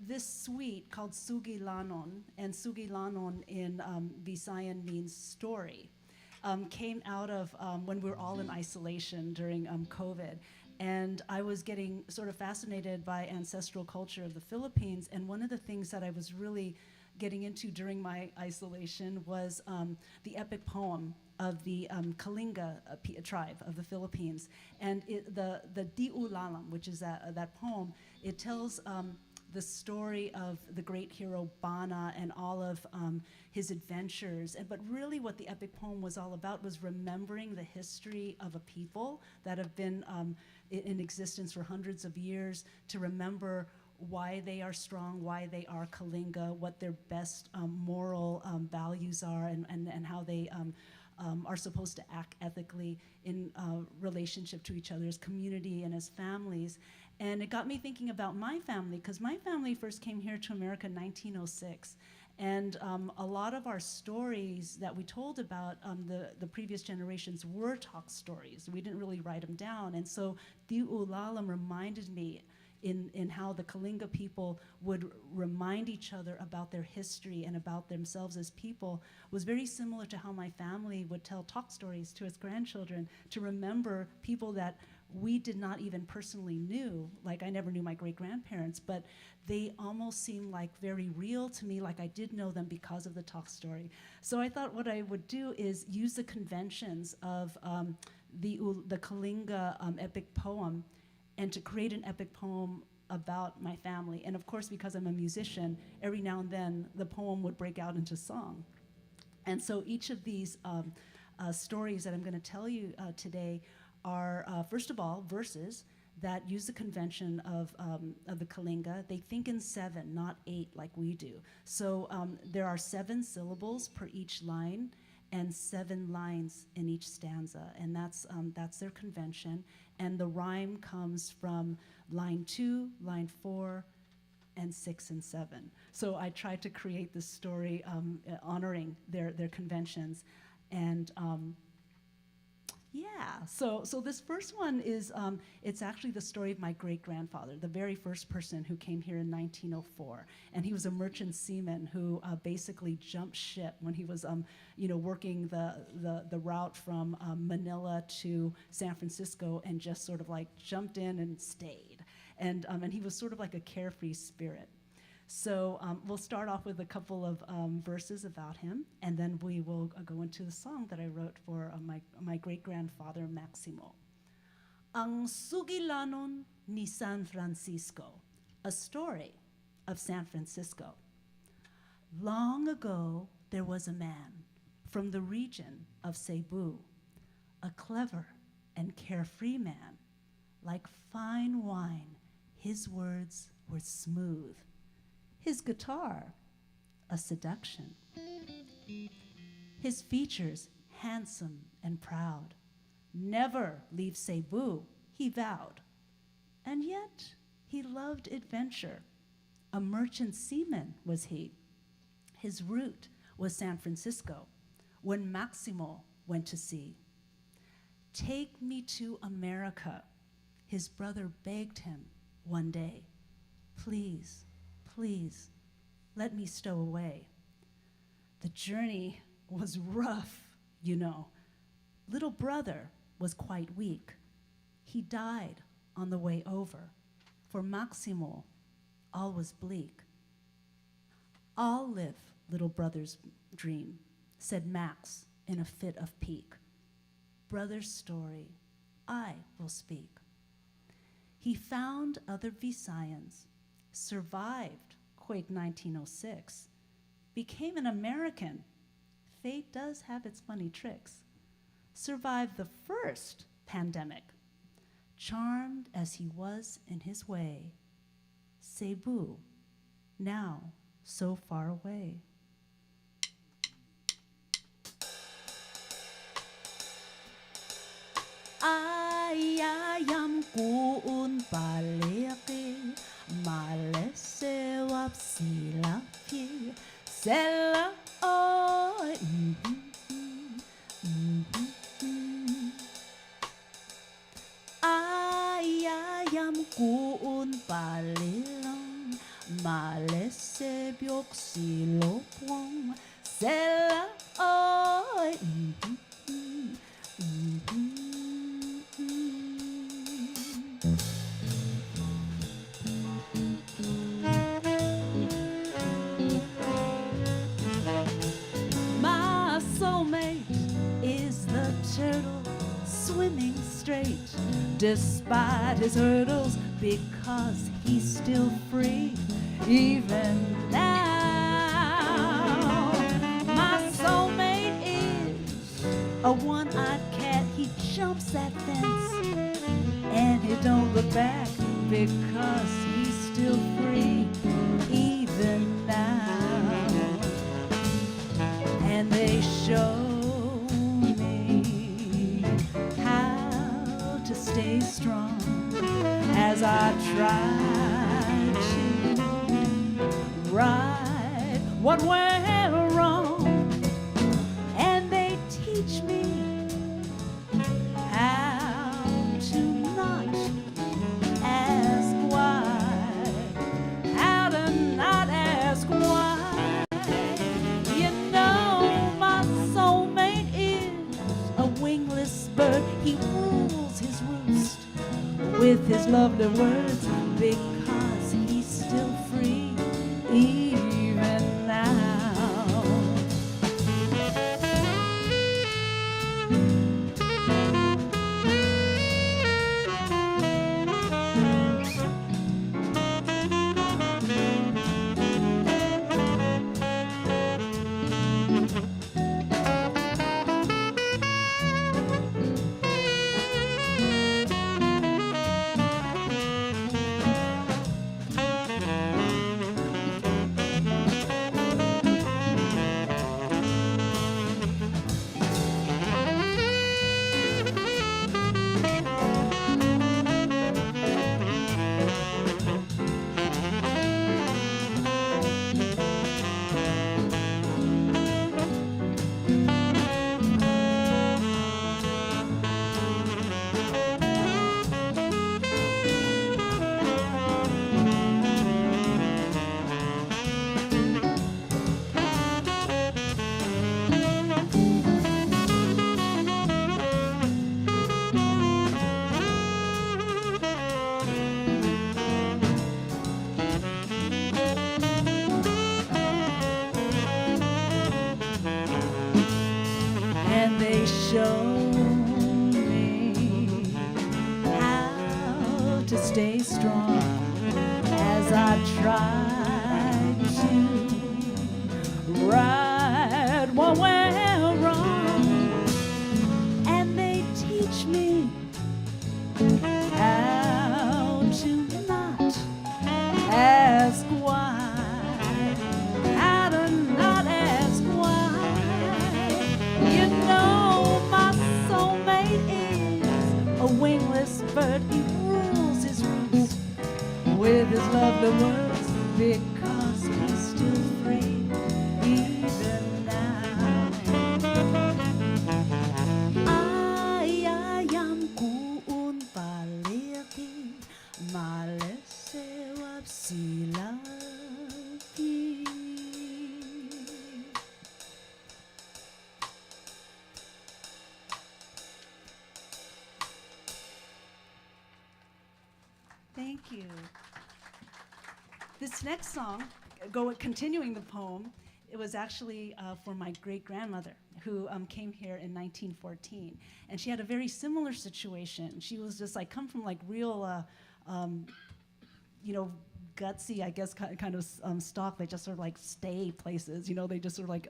this suite called Sugi Lanon, and Sugi Lanon in Visayan means story, came out of when we were all in isolation during COVID. And I was getting sort of fascinated by ancestral culture of the Philippines. And one of the things that I was really getting into during my isolation was the epic poem of the Kalinga tribe of the Philippines. And the Diu Lalam, which is that poem, it tells the story of the great hero Bana and all of his adventures. But really what the epic poem was all about was remembering the history of a people that have been in existence for hundreds of years, to remember why they are strong, why they are Kalinga, what their best moral values are, and how they are supposed to act ethically in relationship to each other as community and as families. And it got me thinking about my family, because my family first came here to America in 1906. And a lot of our stories that we told about the previous generations were talk stories. We didn't really write them down. And so Diu Lalam reminded me in how the Kalinga people would remind each other about their history and about themselves as people was very similar to how my family would tell talk stories to its grandchildren, to remember people that we did not even personally knew. Like, I never knew my great-grandparents, but they almost seemed like very real to me, like I did know them because of the talk story. So I thought what I would do is use the conventions of the Kalinga epic poem, and to create an epic poem about my family. And of course, because I'm a musician, every now and then the poem would break out into song. And so each of these stories that I'm going to tell you today are, first of all, verses that use the convention of the Kalinga. They think in 7, not 8 like we do. So there are 7 syllables per each line and 7 lines in each stanza, and that's their convention. And the rhyme comes from line 2, line 4, and 6 and 7. So I tried to create this story honoring their conventions. And yeah, so this first one is, it's actually the story of my great-grandfather, the very first person who came here in 1904. And he was a merchant seaman who basically jumped ship when he was working the route from Manila to San Francisco, and just sort of like jumped in and stayed. And he was sort of like a carefree spirit. So we'll start off with a couple of verses about him, and then we will go into the song that I wrote for my great-grandfather, Maximo. Ang Sugilanon ni San Francisco, a story of San Francisco. Long ago, there was a man from the region of Cebu, a clever and carefree man, like fine wine His words were smooth. His guitar, a seduction. His features, handsome and proud. Never leave Cebu, he vowed. And yet he loved adventure. A merchant seaman was he. His route was San Francisco, when Maximo went to sea. Take me to America, his brother begged him one day. Please, please, let me stow away. The journey was rough, you know. Little brother was quite weak. He died on the way over. For Maximo, all was bleak. I'll live little brother's dream, said Max in a fit of pique. Brother's story, I will speak. He found other Visayans, survived quake 1906, became an American. Fate does have its funny tricks. Survived the first pandemic, charmed as he was in his way. Cebu, now so far away. Ayayam kuun paleki, malesewap silapi, sela oi. Ayayam kuun palilong, malesebyok silopong, sela oi. My soulmate is the turtle swimming straight despite his hurdles, because he's still free even now. My soulmate is a one-eyed cat. He jumps that fence and he don't look back, because he's still free even now. And they show me how to stay strong as I try to right what went wrong. And they teach me how to not ask why, how to not ask why. You know, my soulmate is a wingless bird. He rules his roost with his lovely words, because he's still free even now. And they show me how to stay strong as I try to right what went wrong. And they teach me how to not with his lovely words, because he's still free even now. Ayam kuun paleti malesewap silagi. Thank you. This next song, continuing the poem, it was actually for my great-grandmother, who came here in 1914. And she had a very similar situation. She was just like, come from like real, gutsy, I guess, kind of stock. They just sort of like stay places, they just sort of like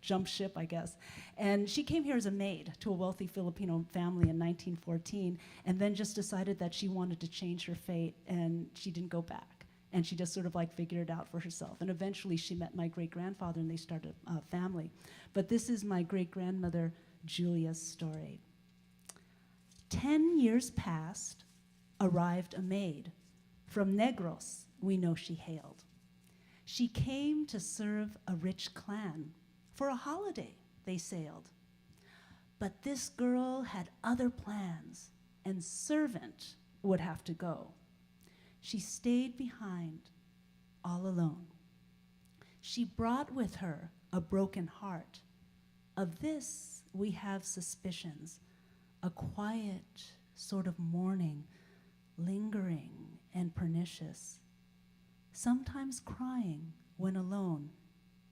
jump ship, I guess. And she came here as a maid to a wealthy Filipino family in 1914, and then just decided that she wanted to change her fate, and she didn't go back. And she just sort of like figured it out for herself. And eventually she met my great-grandfather, and they started a family. But this is my great-grandmother, Julia's story. 10 years passed, arrived a maid. From Negros, we know she hailed. She came to serve a rich clan. For a holiday, they sailed. But this girl had other plans, and servant would have to go. She stayed behind, all alone. She brought with her a broken heart. Of this, we have suspicions, a quiet sort of mourning, lingering and pernicious, sometimes crying when alone,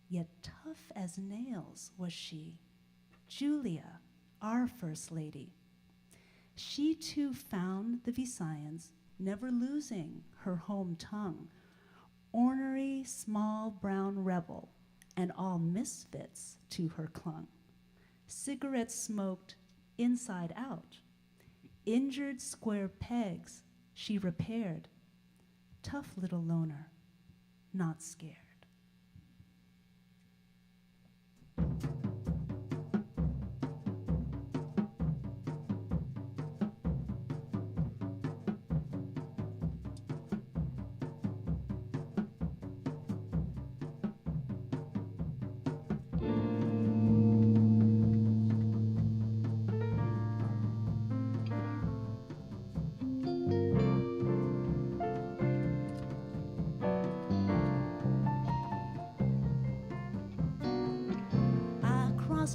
yet tough as nails was she, Julia, our First Lady. She too found the Visayans, never losing her home tongue, ornery, small brown rebel, and all misfits to her clung. Cigarettes smoked inside out, injured square pegs she repaired. Tough little loner, not scared.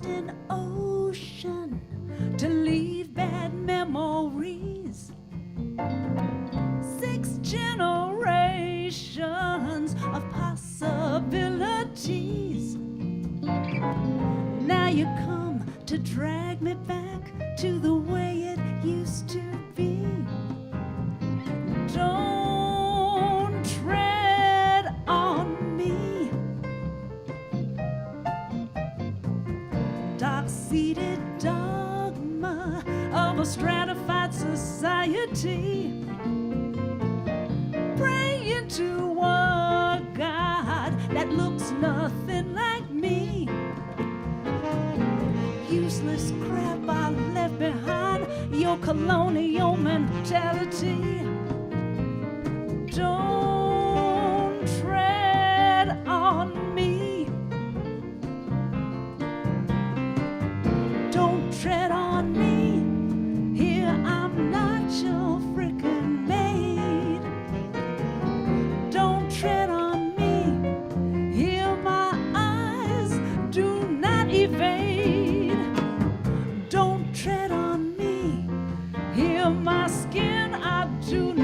An ocean to leave bad memories. 6 generations of possibilities. Now you come to drag me back to the way it used to be. Don't tread on me. Dark-seated dogma of a stratified society, praying to a God that looks nothing like me. Useless crap I left behind, your colonial mentality. Don't tread on me. Tread on me, here I'm not your frickin' maid. Don't tread on me, here my eyes do not evade. Don't tread on me, here my skin I do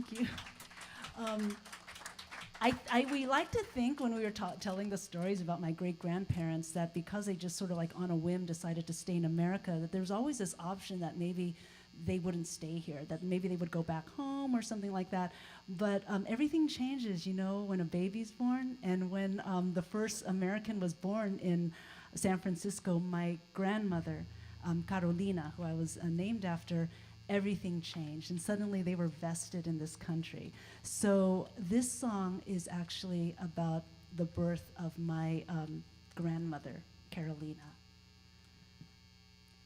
Thank you. Um, we like to think when we were telling the stories about my great-grandparents that because they just sort of like on a whim decided to stay in America, that there's always this option that maybe they wouldn't stay here, that maybe they would go back home or something like that. But everything changes, you know, when a baby's born. And when the first American was born in San Francisco, my grandmother, Carolina, who I was named after, everything changed. And suddenly they were vested in this country. So this song is actually about the birth of my grandmother, Carolina.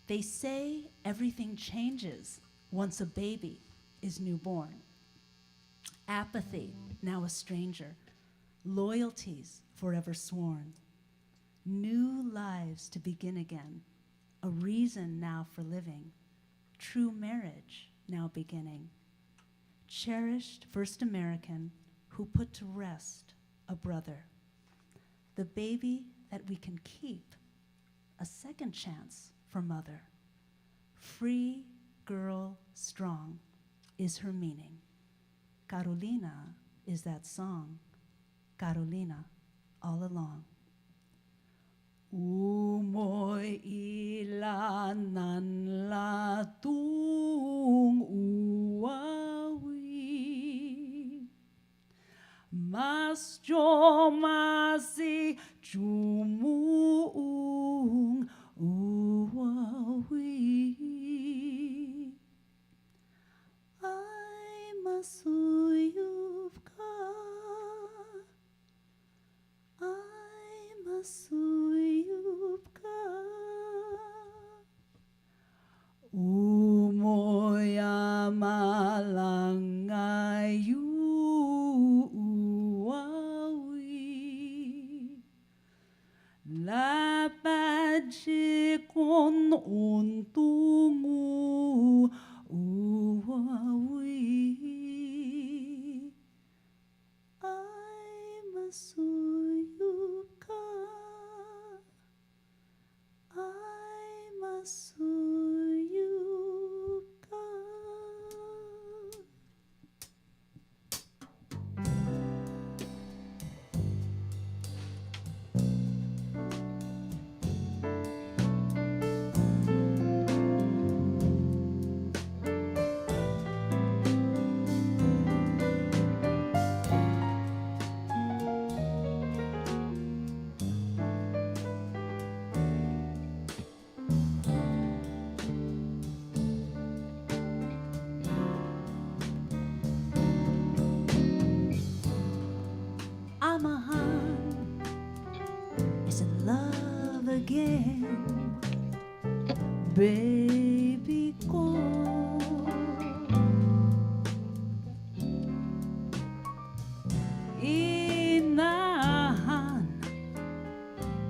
They say everything changes once a baby is newborn. Apathy, now a stranger. Loyalties, forever sworn. New lives to begin again. A reason now for living. True marriage now beginning. Cherished first American who put to rest a brother. The baby that we can keep. A second chance for mother. Free girl strong is her meaning. Carolina is that song. Carolina all along. Umoy ilanan latung uawi. Mas jomasi jumuung uawi. Ay masuyup ka. Ay masuyup ka. Umoy amalangayu uawi. Lapajikon untungu uawi. Ay masuyup ka. Ay masuyup ka. Amahan is in love again, baby ko. Inahan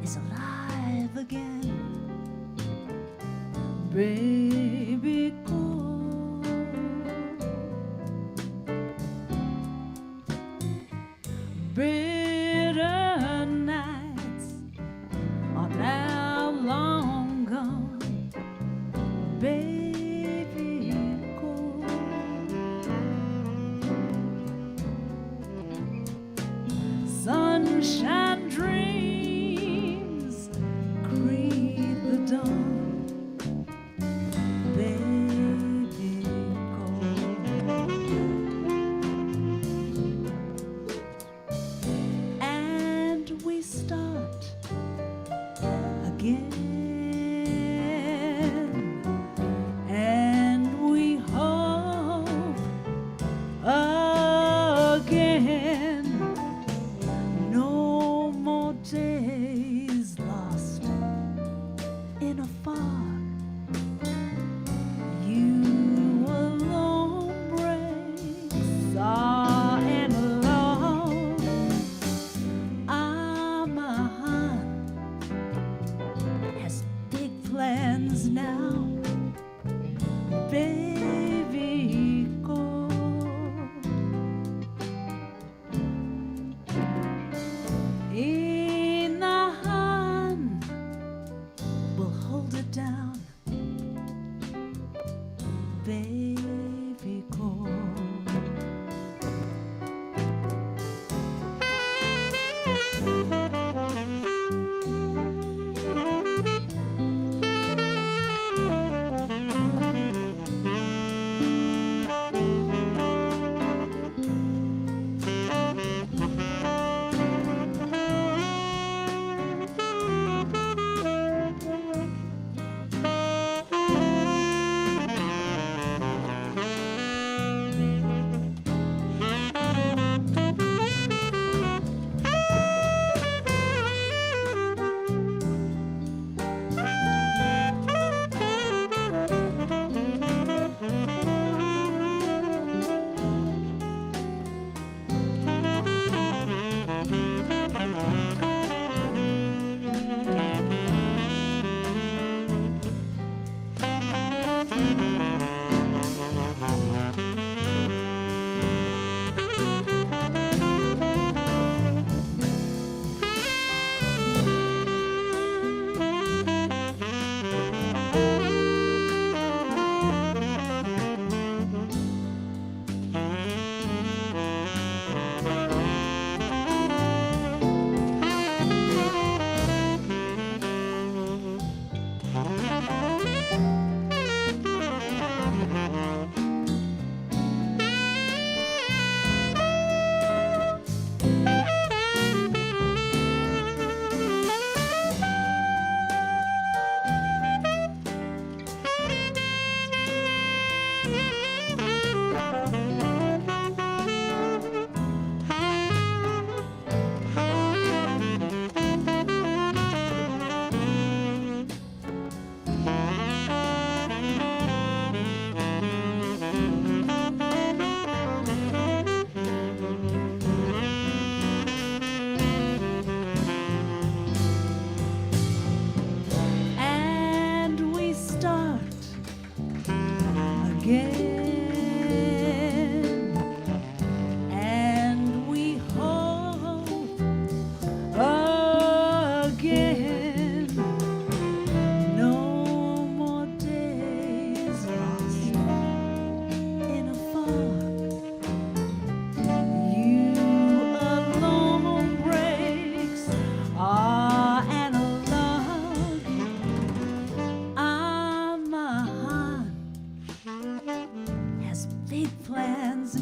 is alive again, baby ko. Bitter nights are now long gone, baby go. Sunshine dreams greet the dawn, baby go. And we start again, and we hope again. No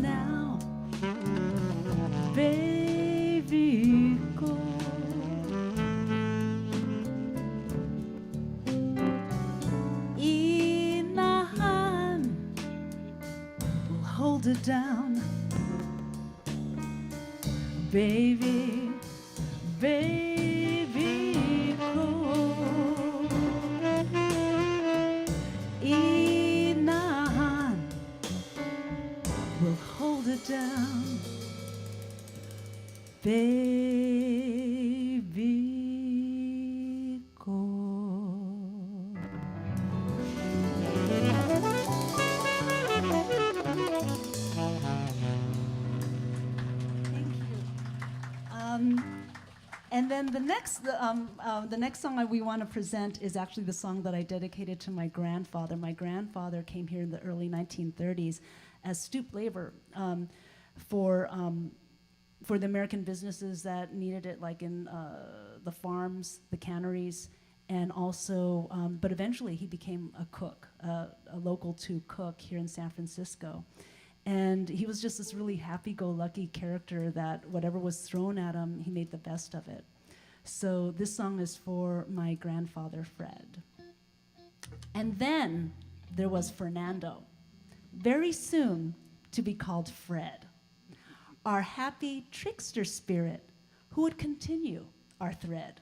now, baby, go. Inahan will hold it down, baby, baby, go. Inahan will hold it down, baby, go. Thank you. And then the next song we want to present is actually the song that I dedicated to my grandfather. My grandfather came here in the early 1930s as stoop labor for the American businesses that needed it, like in the farms, the canneries, and also, but eventually he became a cook, a local 2 cook here in San Francisco. And he was just this really happy-go-lucky character that whatever was thrown at him, he made the best of it. So this song is for my grandfather, Fred. And then there was Fernando, very soon to be called Fred, our happy trickster spirit who would continue our thread.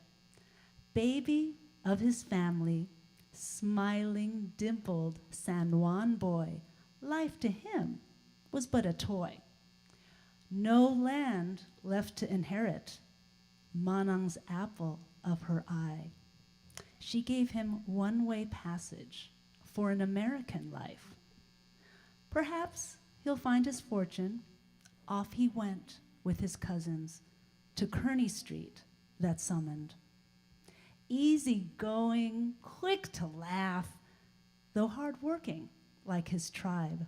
Baby of his family, smiling, dimpled San Juan boy, life to him was but a toy. No land left to inherit, Manang's apple of her eye. She gave him one-way passage for an American life. Perhaps he'll find his fortune. Off he went with his cousins to Kearny Street that summoned. Easy going, quick to laugh, though hard-working like his tribe.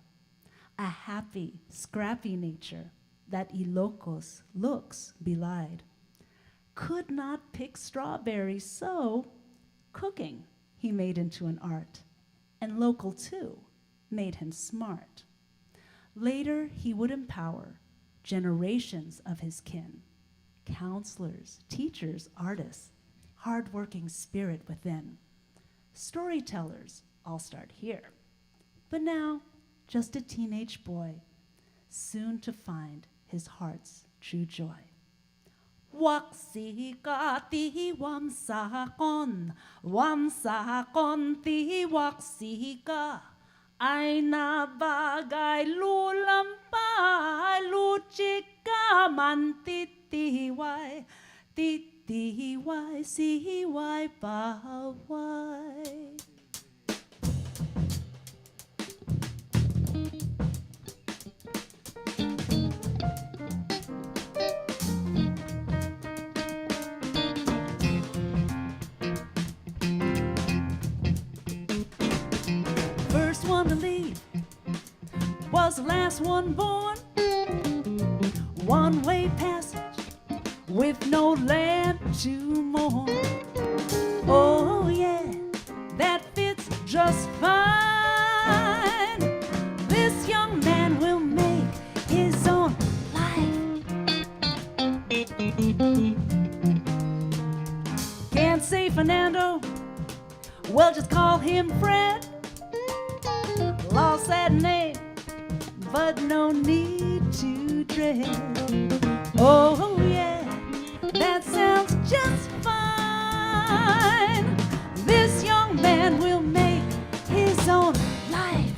A happy, scrappy nature that Ilocos looks belied. Could not pick strawberries, so cooking he made into an art, and local too made him smart. Later he would empower generations of his kin, counselors, teachers, artists, hard-working spirit within. Storytellers all start here, but now just a teenage boy, soon to find his heart's true joy. Waksika ti wamsakon ti waksika, ay nabagay lulampay, luchika man titiway, sihiway baway. One to leave was the last one born. One-way passage with no land to mourn. Oh yeah, that fits just fine. This young man will make his own life. Can't say Fernando, well just call him Fred. Lost that name, but no need to dread. Oh yeah, that sounds just fine. This young man will make his own life.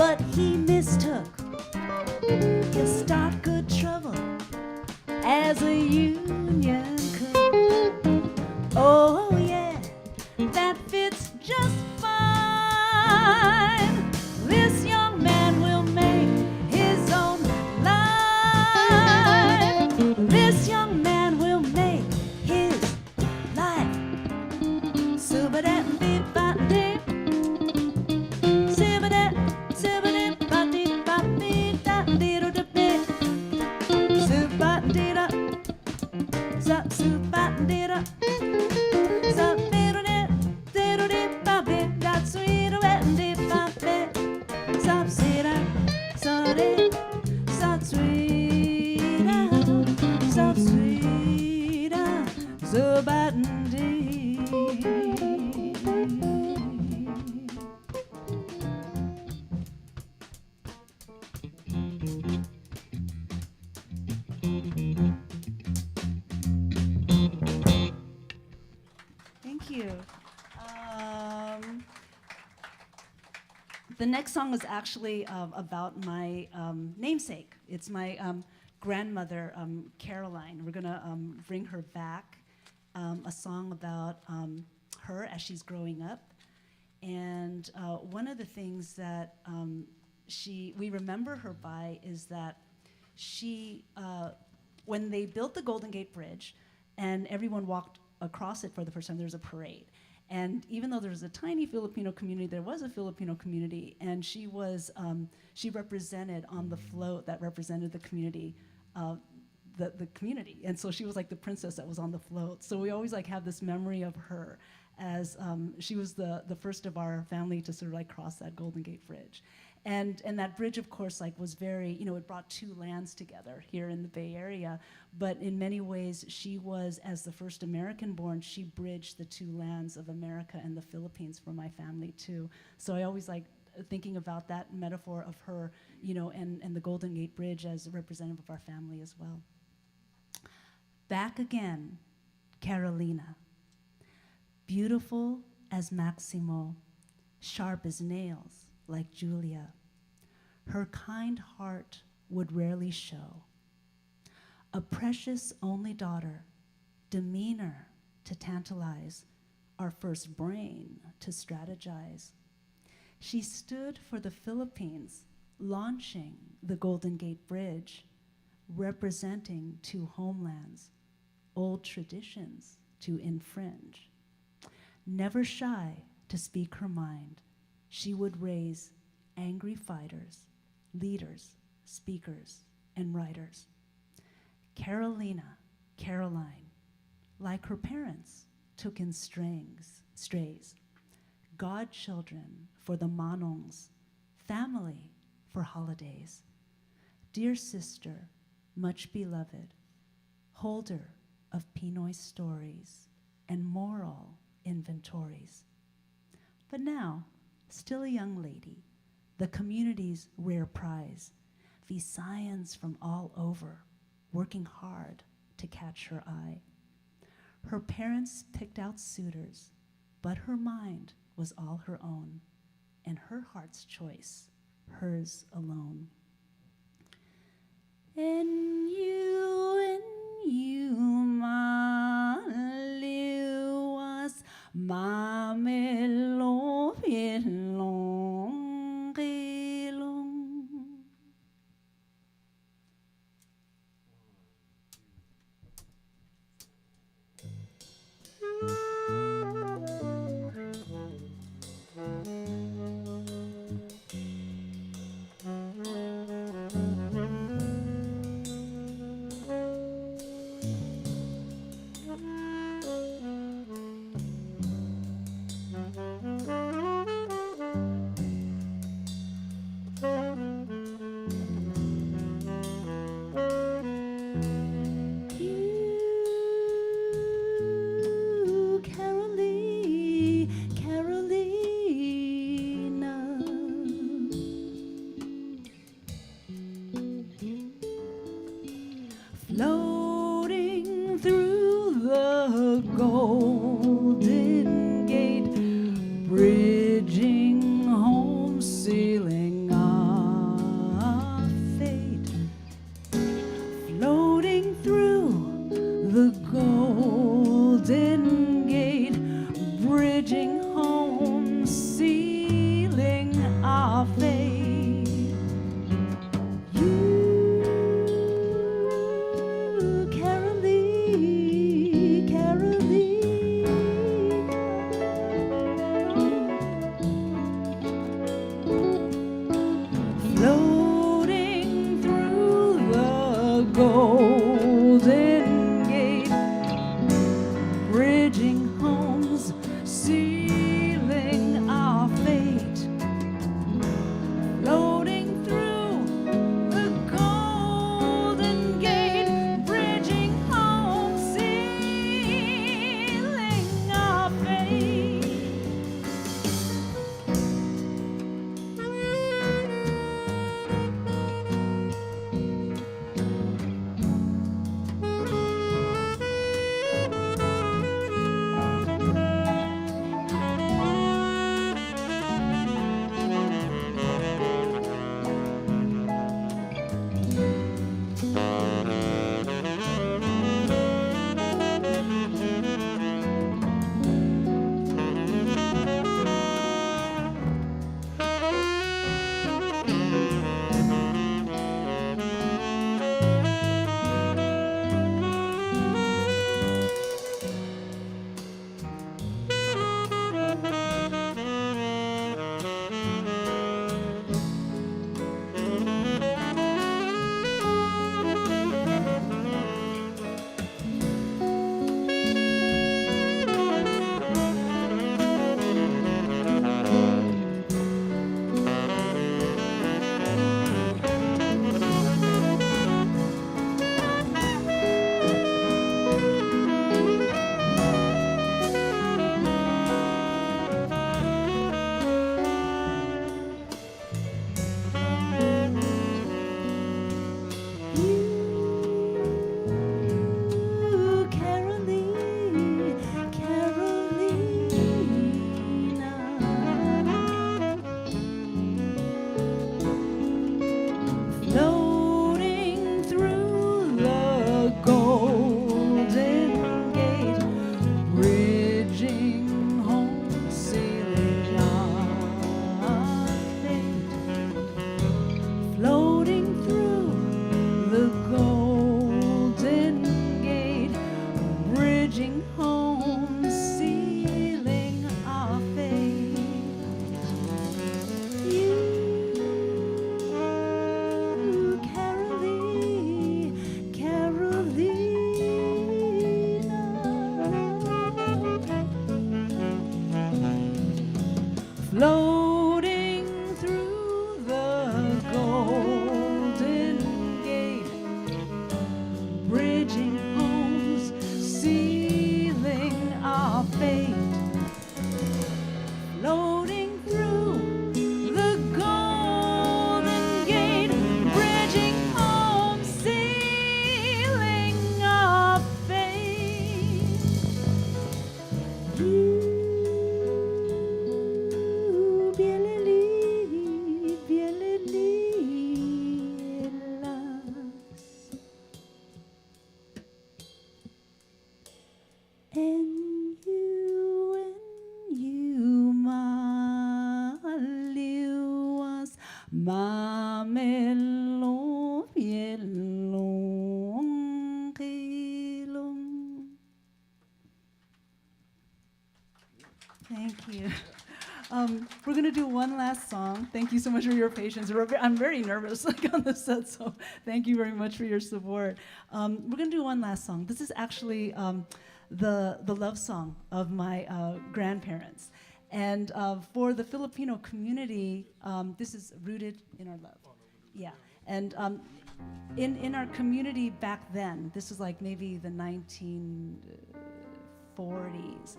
but he mistook his start good trouble as a union cook. Oh yeah, that fits just fine. This young man will make his own life. This young man will make his life. Subba-da-dee-ba-dee. Sibba-da, sibba-da-ba-dee-ba-dee-da-dee-do-da-dee. Subba-dee-da, subba-dee-da. Sub-dee-do-dee-dee-do-dee-ba-dee, that's sweet-a-wet-dee-ba-dee. Sub-see-da, so-dee, sub-sweet-a, sub-sweet-a, subba-dee. Thank you. The next song is actually about my namesake. It's my grandmother, Caroline. We're gonna bring her back, a song about her as she's growing up. And one of the things that we remember her by is that she, when they built the Golden Gate Bridge and everyone walked across it for the first time, there was a parade. And even though there was a tiny Filipino community, there was a Filipino community, and she represented on the float that represented the community, the community. And so she was like the princess that was on the float. So we always like have this memory of her as she was the first of our family to sort of like cross that Golden Gate Bridge. And that bridge, of course, like was very, it brought two lands together here in the Bay Area. But in many ways, she was, as the first American-born, she bridged the two lands of America and the Philippines for my family too. So I always like thinking about that metaphor of her, and the Golden Gate Bridge as a representative of our family as well. Back again, Carolina. Beautiful as Maximo, sharp as nails, like Julia. Her kind heart would rarely show. A precious only daughter, demeanor to tantalize, our first brain to strategize. She stood for the Philippines, launching the Golden Gate Bridge, representing two homelands, old traditions to infringe. Never shy to speak her mind, she would raise angry fighters, leaders, speakers, and writers. Carolina, Caroline, like her parents, took in strays, godchildren for the manongs, family for holidays. Dear sister, much beloved, holder of Pinoy stories and moral inventories. But now, still a young lady, the community's rare prize, Visayans from all over, working hard to catch her eye. Her parents picked out suitors, but her mind was all her own, and her heart's choice, hers alone. And you, maliwas, mamelo pilong kilong. Floating through the Golden Gate, bridging home, sailing on. Mamelo yelong kilong. Thank you. We're going to do one last song. Thank you so much for your patience. I'm very nervous on this set, so thank you very much for your support. We're going to do one last song. This is actually the love song of my grandparents. And for the Filipino community, this is rooted in our love. Yeah. And in our community back then, this was like maybe the 1940s,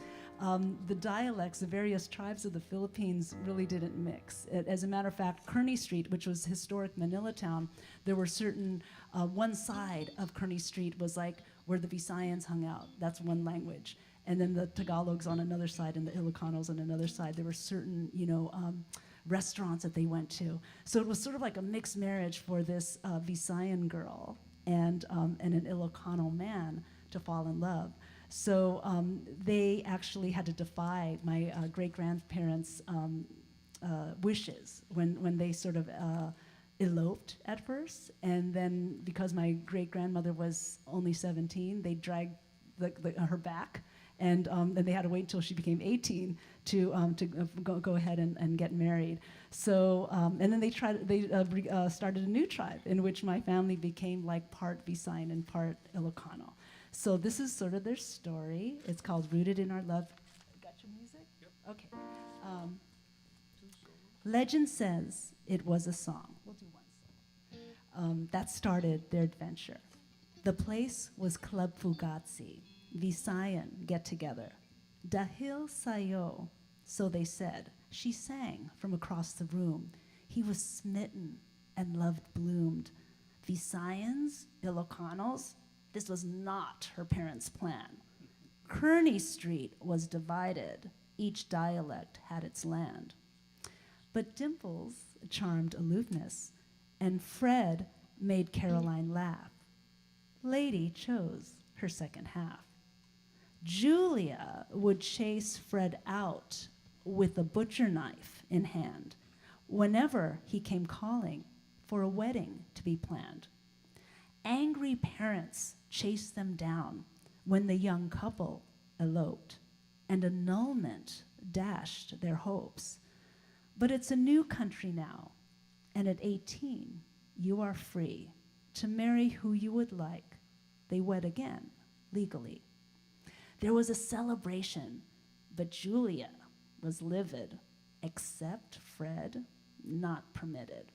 the dialects, the various tribes of the Philippines really didn't mix. As a matter of fact, Kearny Street, which was historic Manila town, there were certain, one side of Kearny Street was like where the Visayans hung out. That's one language. And then the Tagalogs on another side and the Ilocanos on another side. There were certain, restaurants that they went to. So it was sort of like a mixed marriage for this Visayan girl and an Ilocano man to fall in love. So they actually had to defy my great-grandparents' wishes when they sort of eloped at first. And then because my great-grandmother was only 17, they dragged her back. And they had to wait until she became 18 to go ahead and get married. So and then they started a new tribe in which my family became like part Visayan and part Ilocano. So this is sort of their story. It's called Rooted in Our Love. Got your music? Yep. Okay. Legend says it was a song. We'll do one song. That started their adventure. The place was Club Fugazi. Visayan get-together. Dahil sayo, so they said. She sang from across the room. He was smitten and love bloomed. Visayans, Ilocanos, this was not her parents' plan. Kearny Street was divided. Each dialect had its land. But Dimples charmed aloofness, and Fred made Caroline laugh. Lady chose her second half. Julia would chase Fred out with a butcher knife in hand whenever he came calling for a wedding to be planned. Angry parents chased them down when the young couple eloped, and annulment dashed their hopes. But it's a new country now, and at 18, you are free to marry who you would like. They wed again, legally. There was a celebration, but Julia was livid, except Fred, not permitted.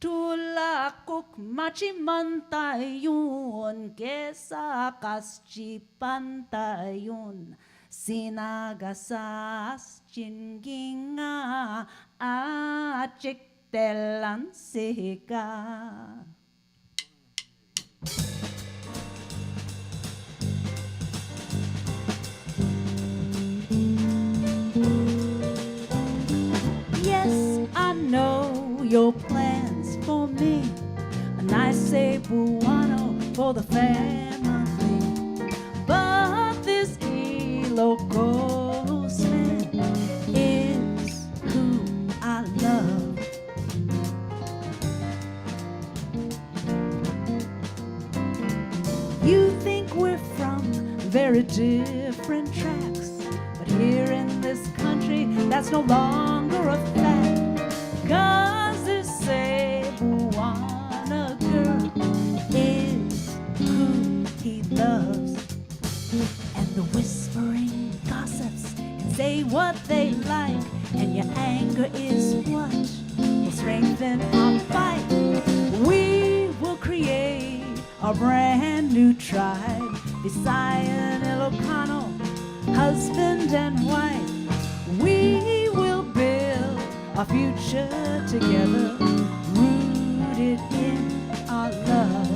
Tulakuk machimantayon kesa kaschipantayon sinagasas chinginga achiktelan sika. Yes, I know your plans for me. A nice cebuano for the family. But this Ilocos man is who I love. You think we're from very different tracks, but here in this country, that's no longer a fact. 'Cause this Cebuana girl is who he loves. And the whispering gossips can say what they like, and your anger is what will strengthen our fight. We will create a brand new tribe, Visayan, Ilocano, husband and wife. We will build a future together, rooted in our love.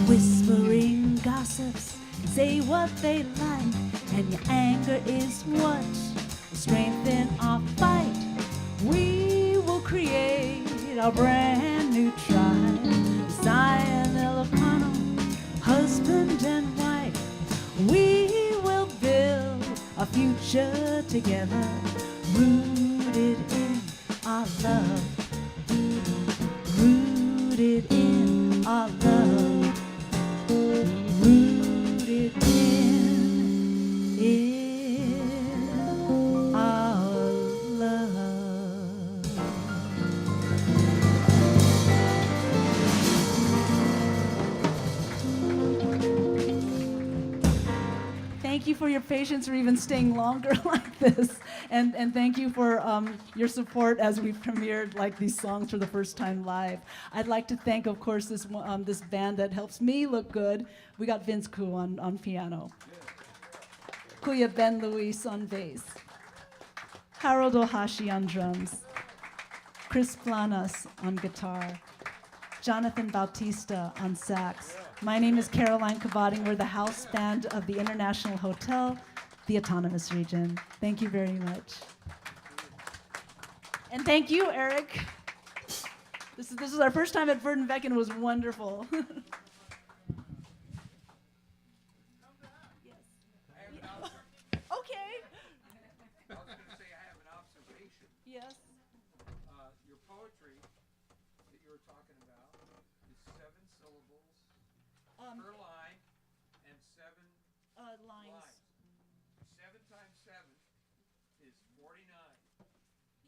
Whispering gossips say what they like, and your anger is what will strengthen our fight. We will create our brand new tribe, Zion Elcano, husband and wife. We will build a future together, rooted in our love, rooted in our love. Rooted in our love. Thank you for your patience for even staying longer like this. And thank you for your support as we premiered like these songs for the first time live. I'd like to thank, of course, this band that helps me look good. We got Vince Khoe on piano, Kuya Ben Luis on bass, Harold Ohashi on drums, Chris Planas on guitar, Jonathan Bautista on sax. My name is Caroline Cabading. We're the house band of the International Hotel, the Autonomous Region. Thank you very much. And thank you, Eric. This is our first time at Verdun Beck, and it was wonderful. Okay. I was going to say I have an observation. Yes. Your poetry that you were talking about is 7 syllables per line and 7 Lines. 7 times 7 is 49.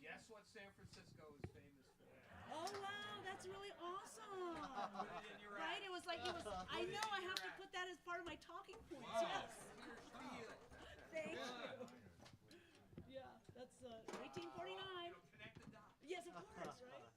Guess what San Francisco is famous for? Oh wow, that's really awesome. Put it in your Right? act. It was like it was. I know. I have to put that as part of my talking points. Yes. Thank you. Yeah, that's 1849. Connect the dots. Yes, of course, right?